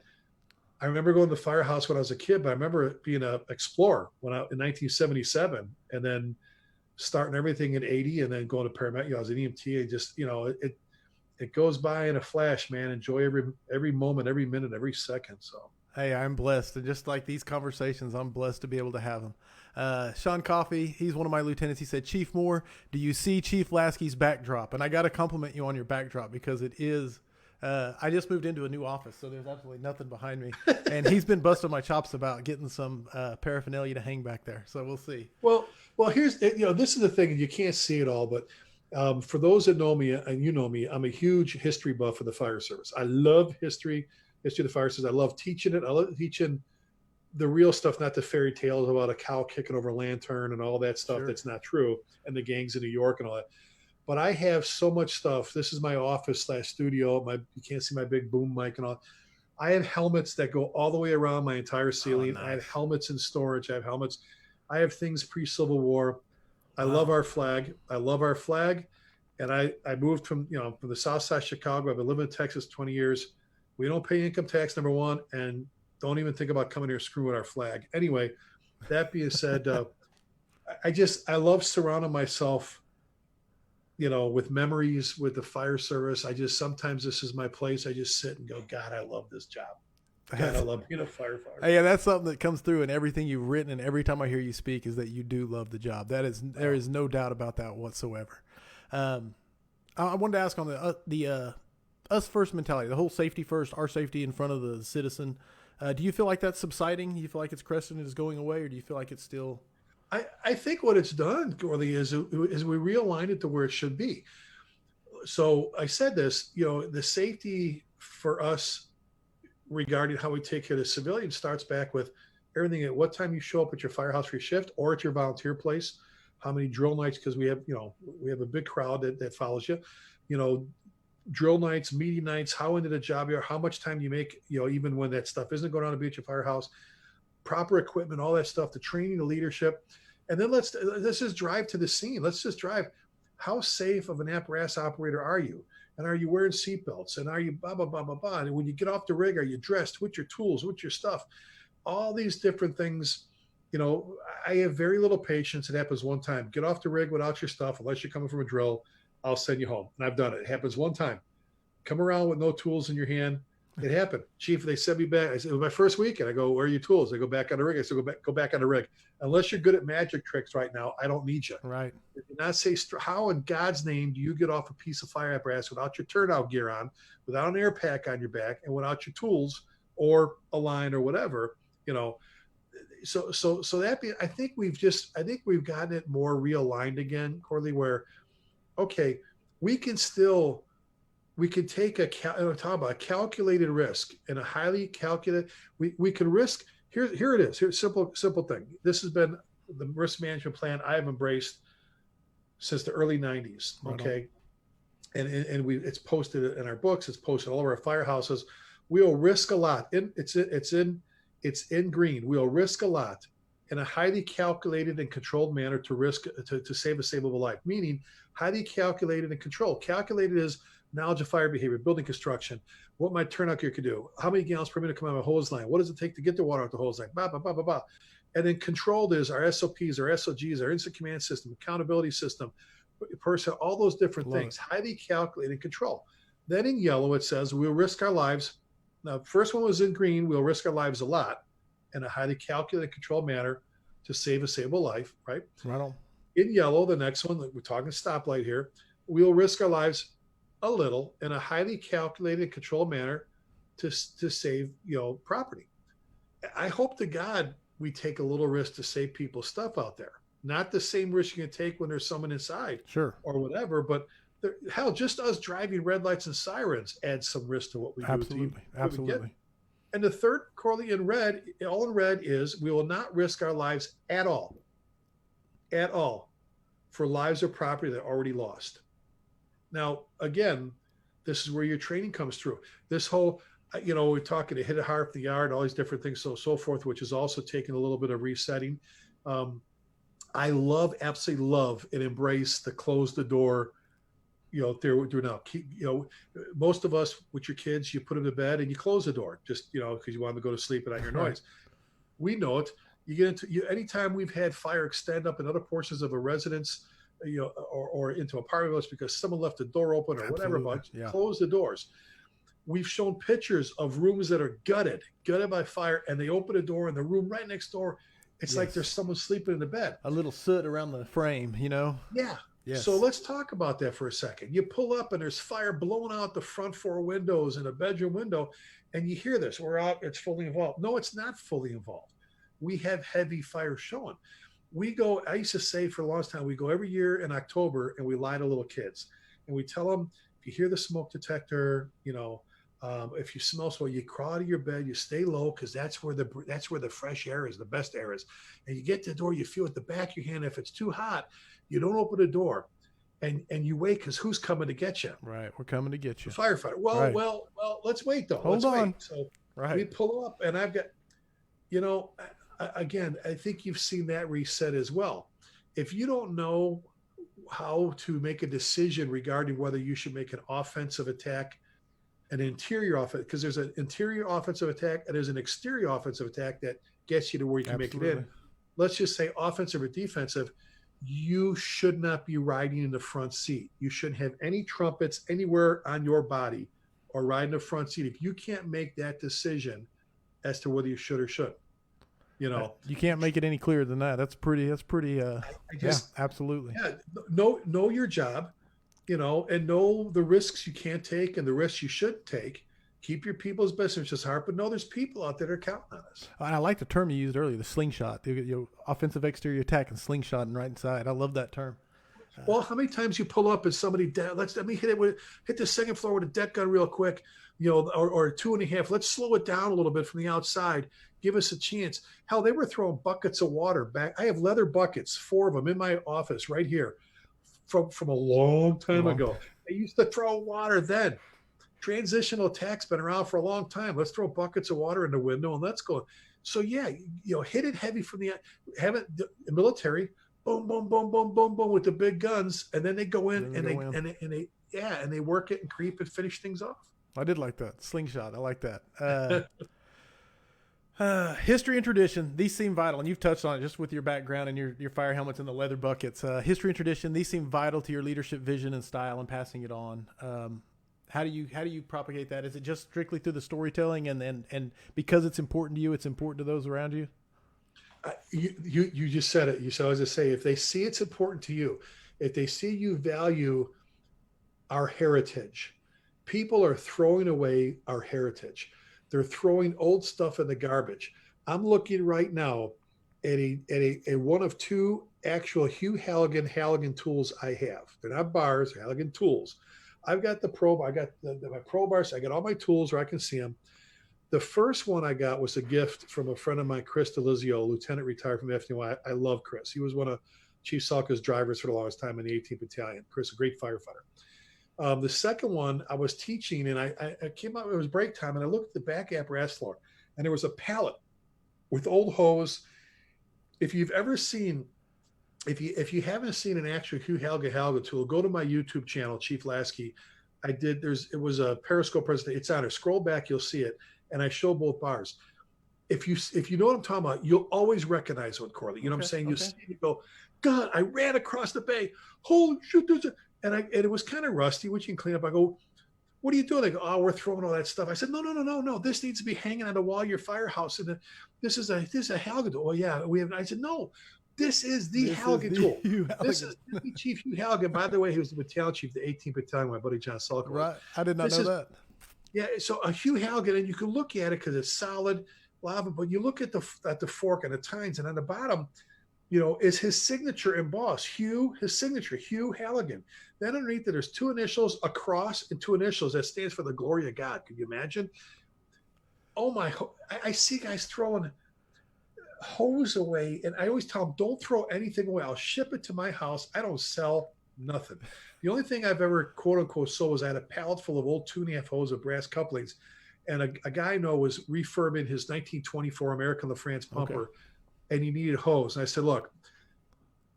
I remember going to the firehouse when I was a kid, but I remember being an explorer in 1977 and then starting everything in 80 and then going to paramedic. I was an EMT and just, it goes by in a flash, man. Enjoy every moment, every minute, every second. So, hey, I'm blessed. And just like these conversations, I'm blessed to be able to have them. Sean Coffey, he's one of my lieutenants. He said, Chief Moore, do you see Chief Lasky's backdrop? And I got to compliment you on your backdrop because it is, I just moved into a new office, so there's absolutely nothing behind me. And he's been busting my chops about getting some paraphernalia to hang back there. So we'll see. Well, here's, this is the thing, and you can't see it all, but for those that know me, and you know me, I'm a huge history buff of the fire service. I love history of the fire service. I love teaching it. I love teaching the real stuff, not the fairy tales about a cow kicking over a lantern and all that stuff that's not true, and the gangs in New York and all that. But I have so much stuff. This is my office / studio. You can't see my big boom mic and all. I have helmets that go all the way around my entire ceiling. Oh, nice. I have helmets in storage. I have things pre-Civil War. I love our flag. And I moved from the South Side of Chicago. I've been living in Texas 20 years. We don't pay income tax, number one, and don't even think about coming here screwing our flag. Anyway, that being said, I love surrounding myself, with memories with the fire service. Sometimes this is my place. I just sit and go, God, I love this job. God, I love being a firefighter. Yeah, that's something that comes through in everything you've written, and every time I hear you speak is that you do love the job. There is no doubt about that whatsoever. I wanted to ask on the us first mentality, the whole safety first, our safety in front of the citizen. Do you feel like that's subsiding? Do you feel like its crescent is going away, or do you feel like it's still? I think what it's done, Corley, is we realigned it to where it should be. So I said this, the safety for us regarding how we take care of the civilians starts back with everything at what time you show up at your firehouse for your shift or at your volunteer place, how many drill nights, because we have a big crowd that follows you, you know, drill nights, meeting nights, how into the job you are, how much time you make, even when that stuff isn't going on to be at your firehouse, proper equipment, all that stuff, the training, the leadership. And then let's just drive to the scene. Let's just drive. How safe of an apparatus operator are you? And are you wearing seatbelts? And are you blah, blah, blah, blah, blah? And when you get off the rig, are you dressed with your tools, with your stuff? All these different things. I have very little patience. It happens one time. Get off the rig without your stuff, unless you're coming from a drill. I'll send you home. And I've done it. It happens one time. Come around with no tools in your hand. It happened. Chief, they sent me back. I said, it was my first weekend. I go, where are your tools? They go back on the rig. I said, go back on the rig. Unless you're good at magic tricks right now, I don't need you. Right. They did not say, how in God's name do you get off a piece of fire apparatus without your turnout gear on, without an air pack on your back, and without your tools or a line or whatever, So that being, I think we've gotten it more realigned again, Corley, where, okay, we can take talk about a calculated risk and a highly calculated. We can risk. Here it is. Here's simple thing. This has been the risk management plan I've embraced since the early '90s. Okay, right. And it's posted in our books. It's posted all over our firehouses. We'll risk a lot. It's in green. We'll risk a lot in a highly calculated and controlled manner to save a savable life. Meaning, highly calculated and controlled. Calculated is knowledge of fire behavior, building construction, what my turnout gear could do, how many gallons per minute come out of a hose line, what does it take to get the water out the hose line, blah, blah, blah, blah, blah. And then controlled is our SOPs, our SOGs, our instant command system, accountability system, person, all those different things, highly calculated and controlled. Then in yellow, it says we'll risk our lives. Now, first one was in green, we'll risk our lives a lot in a highly calculated, controlled manner to save a savable life, right? Right on. In yellow, the next one, we're talking stoplight here, we'll risk our lives a little in a highly calculated, controlled manner to save, property. I hope to God we take a little risk to save people's stuff out there. Not the same risk you can take when there's someone inside, sure, or whatever. But hell, just us driving red lights and sirens adds some risk to what we do. Absolutely. And the third, Corley, in red, all in red, is we will not risk our lives at all, for lives or property that are already lost. Now, again, this is where your training comes through. This whole, we're talking to hit it hard from the yard, all these different things, so forth, which is also taking a little bit of resetting. I absolutely love and embrace the close the door, they're now. Most of us with your kids, you put them to bed and you close the door just, because you want them to go to sleep and not hear noise. We know it. You get into anytime we've had fire extend up in other portions of a residence, or into apartment buildings because someone left the door open or whatever, but close the doors. We've shown pictures of rooms that are gutted by fire, and they open a door in the room right next door. It's like there's someone sleeping in the bed. A little soot around the frame, Yeah. Yes. So let's talk about that for a second. You pull up and there's fire blowing out the front 4 windows and a bedroom window, and you hear this. We're out. It's fully involved. No, it's not fully involved. We have heavy fire showing. We go, I used to say for the longest time, we go every year in October and we lie to little kids and we tell them, if you hear the smoke detector, if you smell smoke, you crawl out of your bed, you stay low, because that's where the fresh air is, the best air is. And you get to the door, you feel at the back of your hand. If it's too hot, you don't open the door, and you wait, because who's coming to get you? Right, we're coming to get you. The firefighter. Well, let's wait though. Hold on. Wait. So we pull up, and I've got, again, I think you've seen that reset as well. If you don't know how to make a decision regarding whether you should make an offensive attack, an interior offense, because there's an interior offensive attack and there's an exterior offensive attack that gets you to where you can make it in. Let's just say offensive or defensive, you should not be riding in the front seat. You shouldn't have any trumpets anywhere on your body or ride in the front seat. If you can't make that decision as to whether you should or shouldn't, you can't make it any clearer than that. That's pretty, absolutely. Yeah. Know your job, and know the risks you can't take and the risks you should take. Keep your people's best interests at heart, but know there's people out there that are counting on us. And I like the term you used earlier, the slingshot, the offensive exterior attack and slingshot and right inside. I love that term. Well, how many times you pull up and somebody let me hit the second floor with a deck gun real quick, or 2.5. Let's slow it down a little bit from the outside. Give us a chance. Hell, they were throwing buckets of water back. I have leather buckets, 4 of them in my office right here, from a long time ago. They used to throw water then. Transitional attack's been around for a long time. Let's throw buckets of water in the window and let's go. So yeah, hit it heavy from the military. Boom, boom, boom, boom, boom, boom with the big guns, and then they go in and they work it and creep and finish things off. I did like that slingshot. I like that. History and tradition, these seem vital, and you've touched on it just with your background and your fire helmets and the leather buckets. History and tradition, these seem vital to your leadership vision and style and passing it on. How do you propagate that? Is it just strictly through the storytelling and because it's important to you, it's important to those around you? You just said it. You said, I was just say, if they see it's important to you, if they see you value our heritage, people are throwing away our heritage. They're throwing old stuff in the garbage. I'm looking right now at a one of 2 actual Hugh Halligan tools I have. They're not bars, they're Halligan tools. I've got the probe. I got my probe bars. I got all my tools where I can see them. The first one I got was a gift from a friend of mine, Chris DeLizio, lieutenant retired from the FDNY. I love Chris. He was one of Chief Salka's drivers for the longest time in the 18th Battalion. Chris, a great firefighter. The second one, I was teaching, and I came out, it was break time, and I looked at the back apparatus floor, and there was a pallet with old hose. If you've ever seen, if you haven't seen an actual Hugh Halligan tool, go to my YouTube channel, Chief Lasky. It was a Periscope presentation. It's on there. Scroll back, you'll see it. And I show both bars. If you know what I'm talking about, you'll always recognize one, Corley. You know what I'm saying? You see it, you go, God, I ran across the bay. Holy shit, and it was kind of rusty, which you can clean up. I go, what are you doing? They go, oh, we're throwing all that stuff. I said, no. This needs to be hanging on the wall of your firehouse. And this is a Halligan tool. Oh yeah, we have. I said, no, this is the Halligan tool. This is Chief Hugh Halligan. By the way, he was the battalion chief, the 18th Battalion. My buddy John Salka. Right, I did not know that. Yeah, so a Hugh Halligan, and you can look at it because it's solid lava, but you look at the fork and the tines, and on the bottom, is his signature embossed. His signature, Hugh Halligan. Then underneath it, there's 2 initials, a cross, and 2 initials that stands for the glory of God. Can you imagine? Oh my! I see guys throwing hose away, and I always tell them, don't throw anything away. I'll ship it to my house. I don't sell nothing. The only thing I've ever quote unquote sold was I had a pallet full of old 2.5 hose of brass couplings, and a guy I know was refurbing his 1924 American LaFrance pumper, and he needed hose. And I said, look,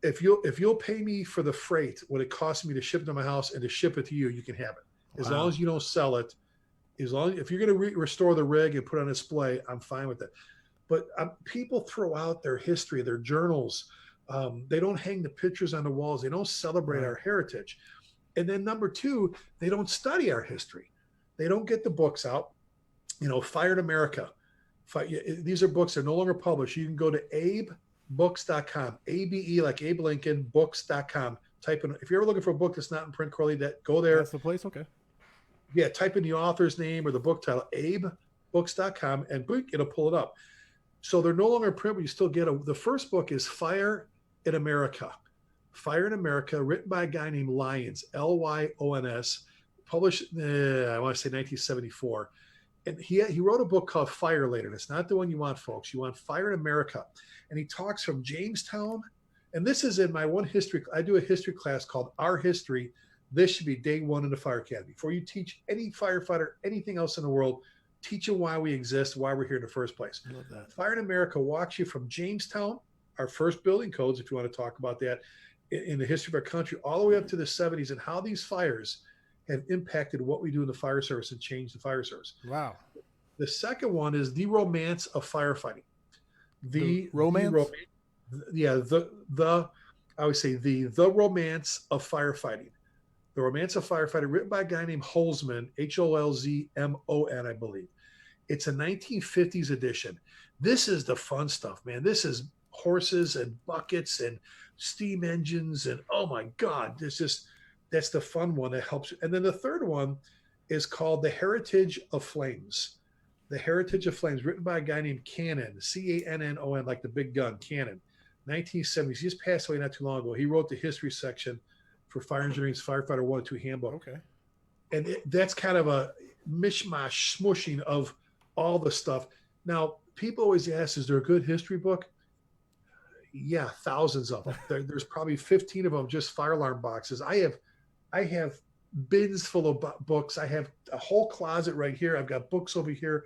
if you'll pay me for the freight, what it costs me to ship it to my house and to ship it to you, you can have it. As long as you don't sell it, if you're going to restore the rig and put it on display, I'm fine with it. But people throw out their history, their journals. They don't hang the pictures on the walls. They don't celebrate our heritage. And then number 2, they don't study our history. They don't get the books out. Fire in America. These are books that are no longer published. You can go to abebooks.com, ABE like Abe Lincoln, books.com. Type in, if you're ever looking for a book that's not in print, Corley, go there. That's the place? Okay. Yeah, type in the author's name or the book title, abebooks.com, and it'll pull it up. So they're no longer in print, but you still get the first book is Fire in America. Fire in America, written by a guy named Lyons, Lyons, published, I want to say 1974. And he wrote a book called Fire Later. And it's not the one you want, folks. You want Fire in America. And he talks from Jamestown. And this is in my one history. I do a history class called Our History. This should be day 1 in the Fire Academy. Before you teach any firefighter anything else in the world, teach them why we exist, why we're here in the first place. Love that. Fire in America walks you from Jamestown, our first building codes, if you want to talk about that, in the history of our country, all the way up to the 70s, and how these fires have impacted what we do in the fire service and changed the fire service. Wow. The second one is The Romance of Firefighting. The romance? I would say the Romance of Firefighting. The Romance of Firefighting, written by a guy named Holzman, Holzmon, I believe. It's a 1950s edition. This is the fun stuff, man. This is horses and buckets and steam engines, and oh my God, that's the fun one that helps. And then the third one is called The Heritage of Flames. The Heritage of Flames, written by a guy named Cannon, Cannon, like the big gun, Cannon. 1970s. He just passed away not too long ago. He wrote the history section for Fire Engineering's Firefighter 1 and 2 handbook. Okay. And that's kind of a mishmash, smushing of all the stuff. Now, people always ask, is there a good history book? Yeah, thousands of them. There's probably 15 of them, just fire alarm boxes. I have bins full of books. I have a whole closet right here. I've got books over here.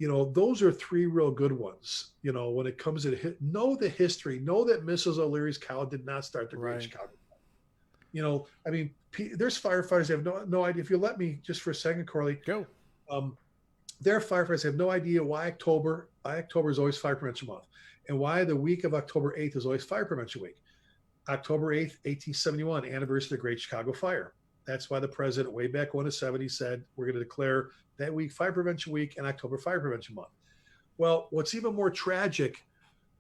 Those are three real good ones. When it comes to know the history, know that Mrs. O'Leary's cow did not start the Great Chicago. There's firefighters that have no idea. If you let me just for a second, Corley, go. There are firefighters that have no idea why October is always Fire Prevention Month, and why the week of October 8th is always Fire Prevention Week. October 8th, 1871, anniversary of the Great Chicago Fire. That's why the president, way back when in the 70s, said we're going to declare that week Fire Prevention Week and October Fire Prevention Month. Well, what's even more tragic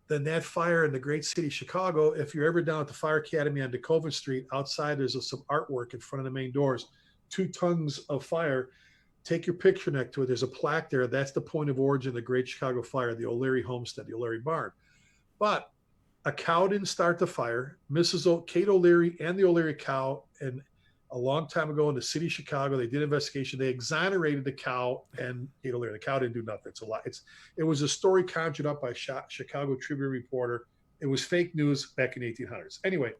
than that fire in the great city of Chicago, if you're ever down at the Fire Academy on DeKalb Street, outside there's some artwork in front of the main doors, 2 tons of fire. Take your picture next to it. There's a plaque there. That's the point of origin of the Great Chicago Fire, the O'Leary homestead, the O'Leary barn. But a cow didn't start the fire. Kate O'Leary and the O'Leary cow, and a long time ago in the city of Chicago, they did an investigation. They exonerated the cow and Kate O'Leary. The cow didn't do nothing. It's a lie. It was a story conjured up by a Chicago Tribune reporter. It was fake news back in the 1800s. Anyway,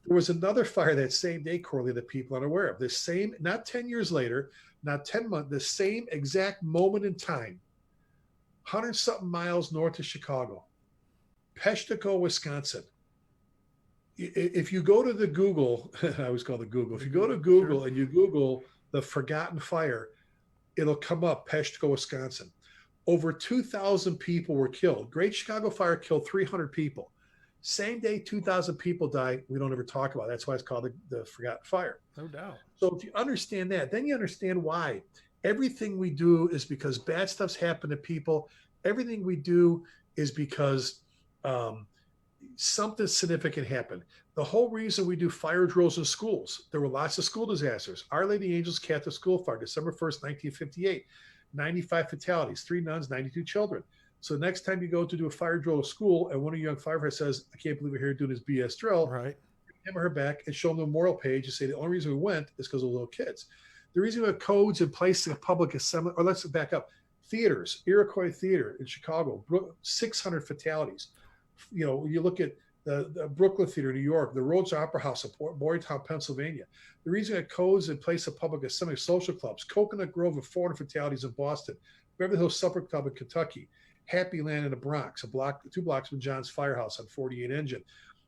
there was another fire that same day, Corley, that people aren't aware of. The same, not 10 years later, not 10 months, the same exact moment in time, 100-something miles north of Chicago, Peshtigo, Wisconsin. If you go to the Google, I always call it Google. If you go to Google and you Google the Forgotten Fire, it'll come up, Peshtigo, Wisconsin. Over 2,000 people were killed. Great Chicago Fire killed 300 people. Same day, 2,000 people died. We don't ever talk about it. That's why it's called the Forgotten Fire. No doubt. So if you understand that, then you understand why. Everything we do is because bad stuff's happened to people. Everything we do is because something significant happened. The whole reason we do fire drills in schools, there were lots of school disasters. Our Lady Angels Catholic School Fire, December 1st, 1958, 95 fatalities, 3 nuns, 92 children. So next time you go to do a fire drill at school and one of your young firefighters says, I can't believe we're here doing this BS drill, right, hammer her back and show them the memorial page and say the only reason we went is because of little kids. The reason we have codes in place in a public assembly, or let's back up, theaters, Iroquois Theater in Chicago, 600 fatalities. You look at the Brooklyn Theater in New York, the Rhodes Opera House in Boyertown, Pennsylvania. The reason we have codes in place of public assembly, social clubs, Coconut Grove with 400 fatalities in Boston, Beverly Hills Supper Club in Kentucky, Happy Land in the Bronx, 2 blocks from John's Firehouse on 48 Engine.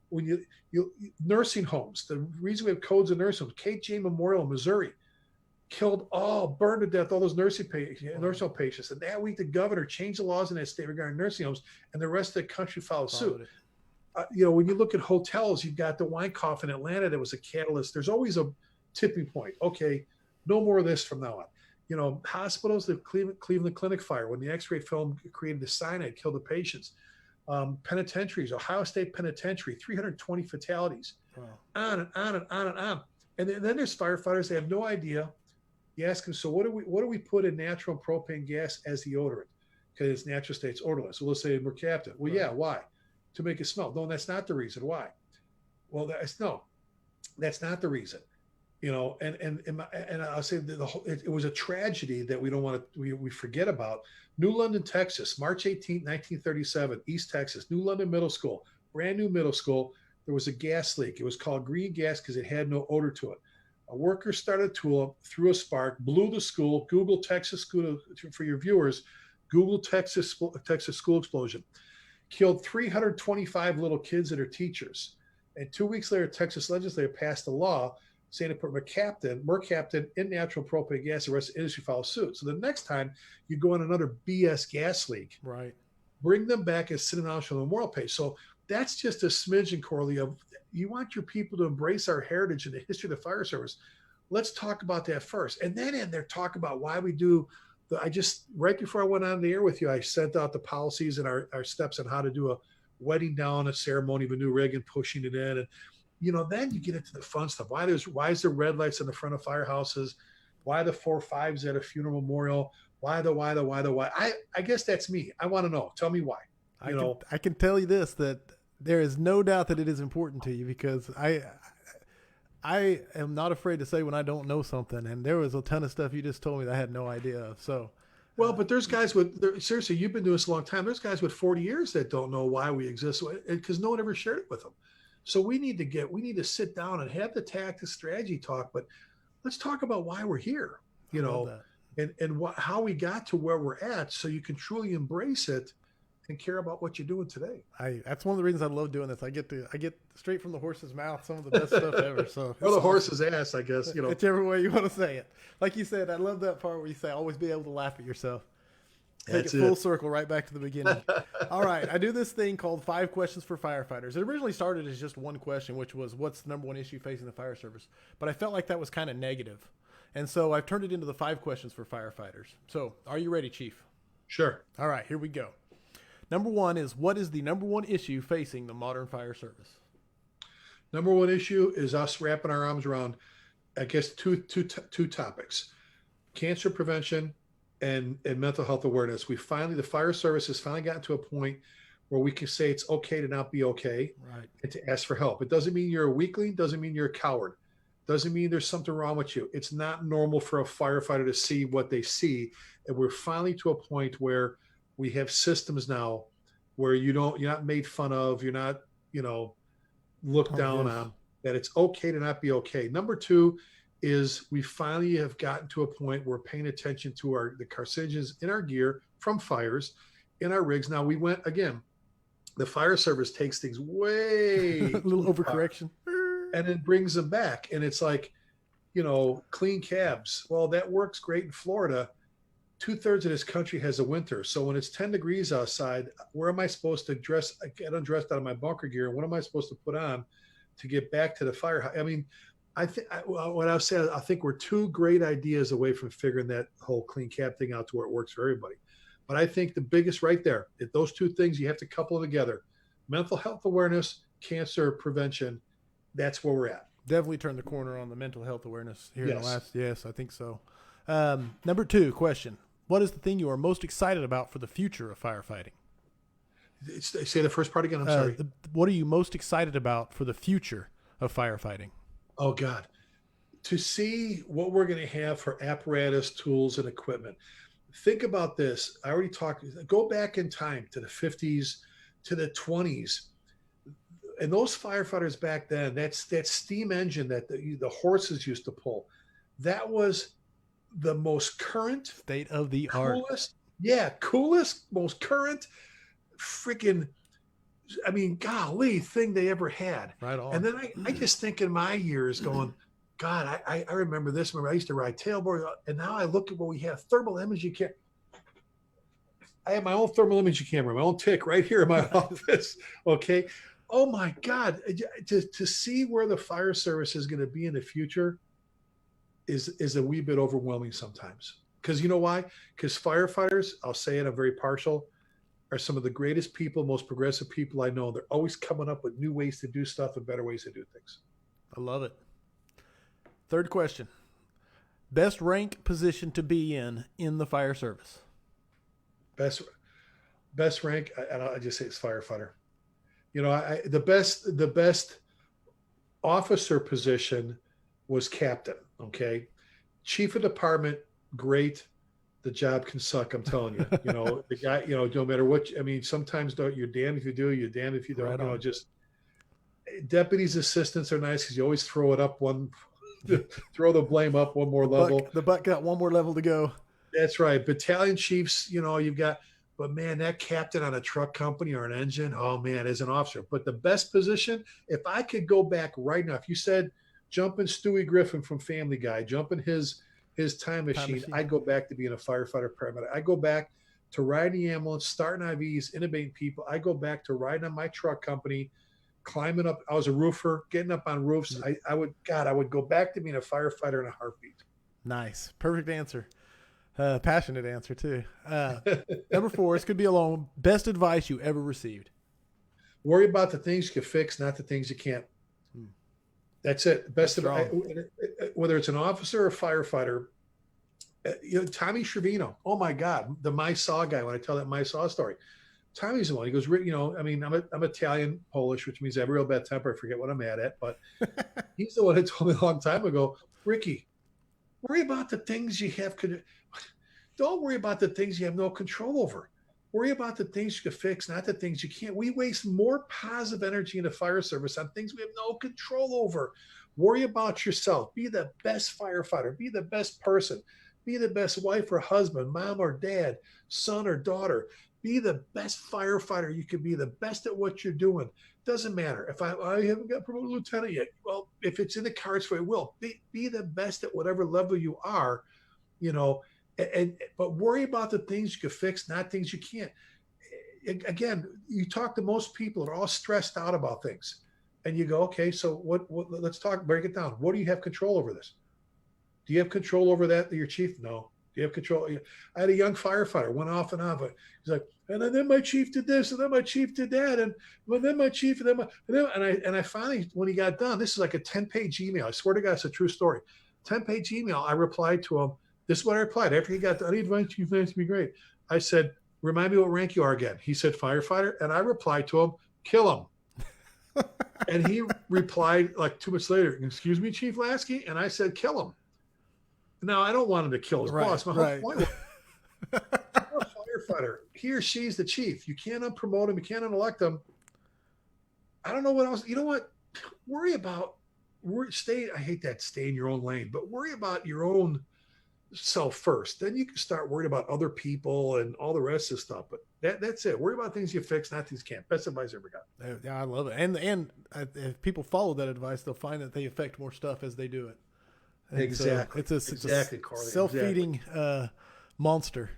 When you nursing homes, the reason we have codes in nursing homes, Kate J. Memorial in Missouri, burned to death all those nursing home patients. And that week, the governor changed the laws in that state regarding nursing homes, and the rest of the country followed suit. When you look at hotels, you've got the Weinkauf in Atlanta that was a catalyst. There's always a tipping point. Okay, no more of this from now on. Hospitals, the Cleveland Clinic fire, when the X-ray film created the cyanide, killed the patients. Penitentiaries, Ohio State Penitentiary, 320 fatalities. Wow. On and on and on and on. And then there's firefighters that have no idea. You ask them, so what do we put in natural propane gas as deodorant? Because it's natural state's odorless. Well, let's say we're captain. Well, yeah, why? To make it smell. No, that's not the reason. Why? Well, that's not the reason. And I'll say it was a tragedy that we forget about. New London, Texas, March 18, 1937, East Texas, New London Middle School, brand new middle school. There was a gas leak. It was called green gas because it had no odor to it. A worker started a tool up, threw a spark, blew the school. Google Texas school for your viewers. Google Texas school explosion. Killed 325 little kids and their teachers. And 2 weeks later, Texas legislature passed a law saying to put mercaptan in natural propane gas, the rest of the industry follows suit. So the next time you go on another BS gas leak, right, bring them back and sit them on the memorial page. So that's just a smidgen, Corley, of you want your people to embrace our heritage and the history of the fire service. Let's talk about that first. And then in there, talk about why we do right before I went on the air with you, I sent out the policies and our steps on how to do a wedding down, a ceremony of a new rig and pushing it in. And then you get into the fun stuff. Why is there red lights in the front of firehouses? Why the 4 5s at a funeral memorial? Why? I guess that's me. I want to know. Tell me why. I You can know, I can tell you this, that there is no doubt that it is important to you, because I am not afraid to say when I don't know something, and there was a ton of stuff you just told me that I had no idea of. So, well, but there's guys with seriously, you've been doing this a long time. There's guys with 40 years that don't know why we exist because no one ever shared it with them. So we need to sit down and have the tactic strategy talk, but let's talk about why we're here, I you love know, that. and how we got to where we're at so you can truly embrace it and care about what you're doing today. I That's one of the reasons I love doing this. I get straight from the horse's mouth some of the best stuff ever. So Or it's the awesome. horse's ass, I guess, you know. Whichever way you want to say it. Like you said, I love that part where you say always be able to laugh at yourself. Take it That's full it. circle right back to the beginning. All right, I do this thing called 5 questions for firefighters. It originally started as just one question, which was what's the number one issue facing the fire service? But I felt like that was kind of negative. And so I've turned it into the 5 questions for firefighters. So, are you ready, Chief? Sure. All right, here we go. Number one is, what is the number one issue facing the modern fire service? Number one issue is us wrapping our arms around, I guess, two topics: cancer prevention and mental health awareness. The fire service has finally gotten to a point where we can say it's okay to not be okay Right. and to ask for help. It doesn't mean you're a weakling, doesn't mean you're a coward, doesn't mean there's something wrong with you. It's not normal for a firefighter to see what they see. And we're finally to a point where we have systems now where you're not made fun of, you're not, you know, looked Oh, down yes. on, that it's okay to not be okay. Number two is we finally have gotten to a point where we're paying attention to the carcinogens in our gear from fires in our rigs. Now we went again, the fire service takes things way A little too far overcorrection. and then brings them back. And it's like, you know, clean cabs. Well, that works great in Florida. 2/3 of this country has a winter. So when it's 10 degrees outside, where am I supposed to get undressed out of my bunker gear? And what am I supposed to put on to get back to the fire? I mean, what I was saying, I think we're two great ideas away from figuring that whole clean cab thing out to where it works for everybody. But I think the biggest right there, if those two things, you have to couple them together: mental health awareness, cancer prevention. That's where we're at. Definitely turned the corner on the mental health awareness here in the Yes. last. Yes, I think so. Number two question: what is the thing you are most excited about for the future of firefighting? Say the first part again. I'm sorry. What are you most excited about for the future of firefighting? Oh God, to see what we're going to have for apparatus, tools, and equipment. Think about this. I already talked. Go back in time to the 50s, to the 20s, and those firefighters back then. That steam engine that the horses used to pull. That was the most current, State of the art. coolest, most current, freaking. I mean, golly, thing they ever had. Right on. And then I just think in my years going, God, I remember this. Remember, I used to ride tailboard, and now I look at what we have: thermal imaging camera. I have my own thermal imaging camera, my own tick right here in my office. Okay. Oh my God. To see where the fire service is going to be in the future is a wee bit overwhelming sometimes. Because you know why? Because firefighters, I'll say it, I'm very partial, are some of the greatest people, most progressive people I know. They're always coming up with new ways to do stuff and better ways to do things. I love it. Third question: best rank position to be in the fire service? Best rank, I just say it's firefighter. You know, the best officer position was captain. Okay, chief of department, great. The job can suck. I'm telling you. You know, the guy. You know, no matter what. I mean, sometimes you're damned if you do. You're damned if you don't. Right You know, on. just deputies, assistants are nice because you always throw it up one, throw the blame up one more level. The buck got one more level to go. That's right. Battalion chiefs, you know, you've got, but man, that captain on a truck company or an engine, oh man, as an officer. But the best position, if I could go back right now, if you said jumping Stewie Griffin from Family Guy, jumping his time machine, I'd go back to being a firefighter paramedic. I go back to riding the ambulance, starting IVs, intubating people. I go back to riding on my truck company, climbing up. I was a roofer, getting up on roofs. I would go back to being a firefighter in a heartbeat. Nice. Perfect answer. Passionate answer too. Number four, this could be a long. Best advice you ever received? Worry about the things you can fix, not the things you can't. That's it. Best of, whether it's an officer or a firefighter, Tommy Schervino. Oh my God, the My Saw guy. When I tell that My Saw story, Tommy's the one. He goes, I mean, I'm Italian, Polish, which means I have a real bad temper. I forget what I'm mad at, but he's the one that told me a long time ago, Ricky, worry about the things you have. Don't worry about the things you have no control over. Worry about the things you can fix, not the things you can't. We waste more positive energy in the fire service on things we have no control over. Worry about yourself. Be the best firefighter. Be the best person. Be the best wife or husband, mom or dad, son or daughter. Be the best firefighter you can be, the best at what you're doing. Doesn't matter if I haven't got promoted to lieutenant yet. Well, if it's in the cards for I will. Be the best at whatever level you are, you know, but worry about the things you can fix, not things you can't. Again, you talk to most people that are all stressed out about things, and you go, okay, so what let's talk, break it down. What do you have control over this? Do you have control over that, your chief? No. Do you have control? I had a young firefighter, went off and on, but he's like, and then my chief did this, and then my chief did that, and then my chief, and I finally, when he got done, this is like a 10-page email. I swear to God, it's a true story. 10-page email. I replied to him. This is what I replied after he got done. Any advice you think to be great? I said, remind me what rank you are again. He said firefighter, and I replied to him, kill him. And he replied like 2 minutes later, excuse me, Chief Lasky, and I said, kill him. Now, I don't want him to kill his boss. My whole point was, you're a firefighter. He or she's the chief. You can't unpromote him. You can't unelect him. I don't know what else. You know what? Worry about, I hate that, stay in your own lane, but worry about your own self first. Then you can start worrying about other people and all the rest of stuff. But that's it. Worry about things you fix, not things you can't. Best advice I ever got. Yeah, I love it. And if people follow that advice, they'll find that they affect more stuff as they do it. And exactly. So it's exactly, a Corley. self-feeding monster.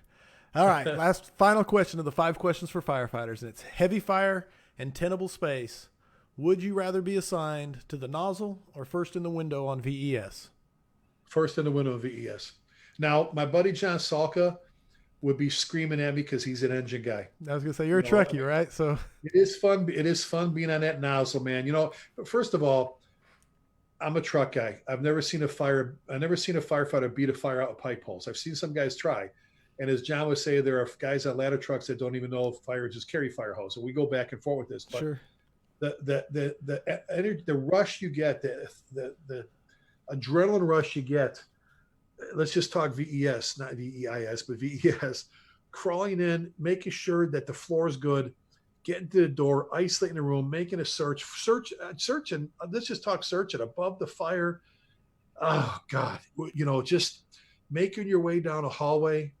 All right. Final question of the 5 questions for firefighters. And it's heavy fire and tenable space. Would you rather be assigned to the nozzle or first in the window on VES? First in the window of VES. Now, my buddy John Salka would be screaming at me because he's an engine guy. I was going to say, you're a Trekkie, right? So it is fun. It is fun being on that nozzle, man. First of all, I'm a truck guy. I've never seen a firefighter beat a fire out with pipe holes. I've seen some guys try. And as John would say, there are guys on ladder trucks that don't even know if fire just carry fire hose. And we go back and forth with this. But sure. The rush you get, the adrenaline rush you get, let's just talk VES, not VEIS, but VES, crawling in, making sure that the floor is good, getting to the door, isolating the room, making a searching. Let's just talk searching above the fire. Oh God, just making your way down a hallway,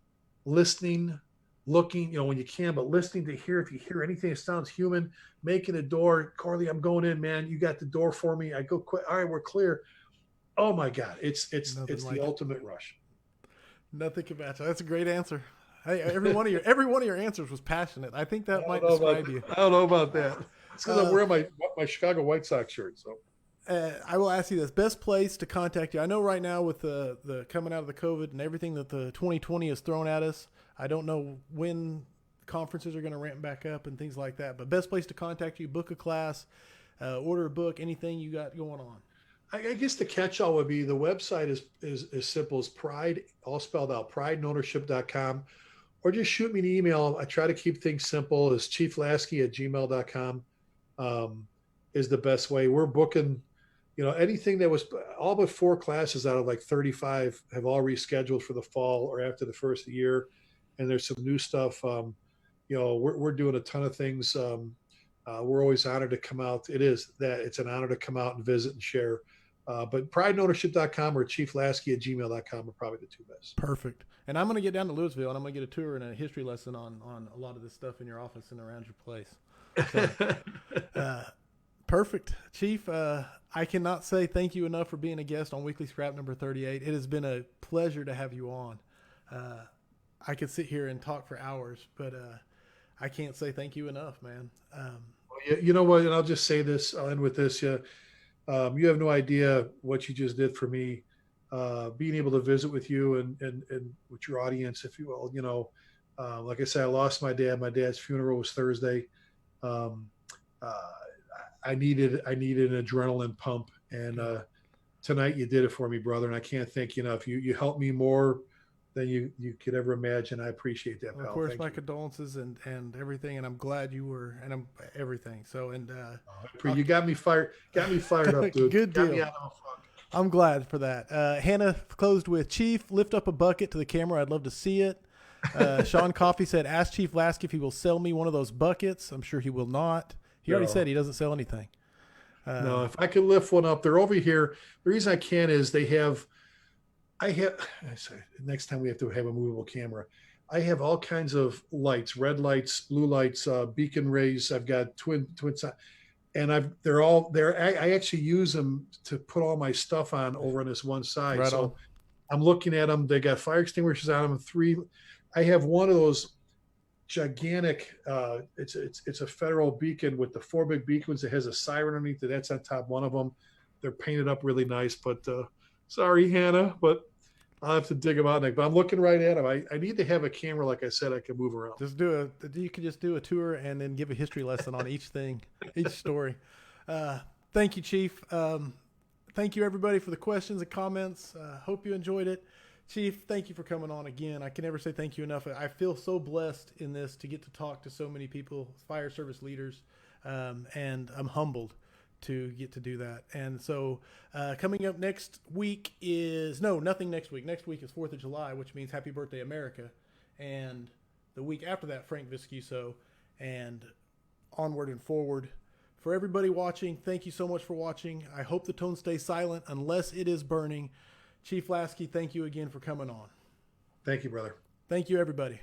listening, looking, when you can, but listening to hear if you hear anything that sounds human, making a door. Corley, I'm going in, man. You got the door for me. I go quick. All right, we're clear. Oh my God, it's the ultimate rush. Nothing can match. That's a great answer. Hey, every one of your answers was passionate. I think that might describe you. I don't know about that. It's because I'm wearing my Chicago White Sox shirt. So I will ask you this: best place to contact you. I know right now with the coming out of the COVID and everything that the 2020 has thrown at us, I don't know when conferences are going to ramp back up and things like that. But best place to contact you: book a class, order a book, anything you got going on. I guess the catch-all would be the website is as simple as Pride, all spelled out, prideandownership.com, or just shoot me an email. I try to keep things simple. It's chieflasky@gmail.com is the best way. We're booking, anything that was all but 4 classes out of like 35 have all rescheduled for the fall or after the first year. And there's some new stuff. We're doing a ton of things. We're always honored to come out. It's an honor to come out and visit and share. But prideandownership.com or chieflasky@gmail.com are probably the 2 best. Perfect. And I'm going to get down to Louisville and I'm going to get a tour and a history lesson on a lot of this stuff in your office and around your place. So, perfect. Chief, I cannot say thank you enough for being a guest on Weekly Scrap number 38. It has been a pleasure to have you on. I could sit here and talk for hours, but I can't say thank you enough, man. You know what? And I'll just say this. I'll end with this. You have no idea what you just did for me. Being able to visit with you and with your audience, if you will. Like I said, I lost my dad. My dad's funeral was Thursday. I needed an adrenaline pump, and tonight you did it for me, brother. And I can't thank you enough. You helped me more than you could ever imagine. I appreciate that, Well, of pal. course, Thank my you. condolences and everything, and I'm glad you were, and I'm everything. So, I'll, You got me fired up, dude. good Got me deal. out of a funk. I'm glad for that. Hannah closed with, Chief, lift up a bucket to the camera. I'd love to see it. Sean Coffey said, ask Chief Lasky if he will sell me one of those buckets. I'm sure he will not. He already No. said he doesn't sell anything. No, if I could lift one up, they're over here. The reason I can is I say next time we have to have a movable camera. I have all kinds of lights, red lights, blue lights, beacon rays. I've got twin and I actually use them to put all my stuff on over on this one side. Right on. So I'm looking at them. They got fire extinguishers on them. Three. I have one of those gigantic. It's a federal beacon with the four big beacons. It has a siren underneath it. That's on top one of them. They're painted up really nice. But sorry, Hannah, but I'll have to dig them out next. But I'm looking right at them. I need to have a camera, like I said, I can move around. You could just do a tour and then give a history lesson on each thing, each story. Thank you, Chief. Thank you, everybody, for the questions and comments. Hope you enjoyed it. Chief, thank you for coming on again. I can never say thank you enough. I feel so blessed in this to get to talk to so many people, fire service leaders, and I'm humbled to get to do that. And so coming up next week nothing next week. Next week is 4th of July, which means Happy Birthday, America. And the week after that, Frank Viscuso, and onward and forward. For everybody watching, thank you so much for watching. I hope the tone stays silent unless it is burning. Chief Lasky, thank you again for coming on. Thank you, brother. Thank you, everybody.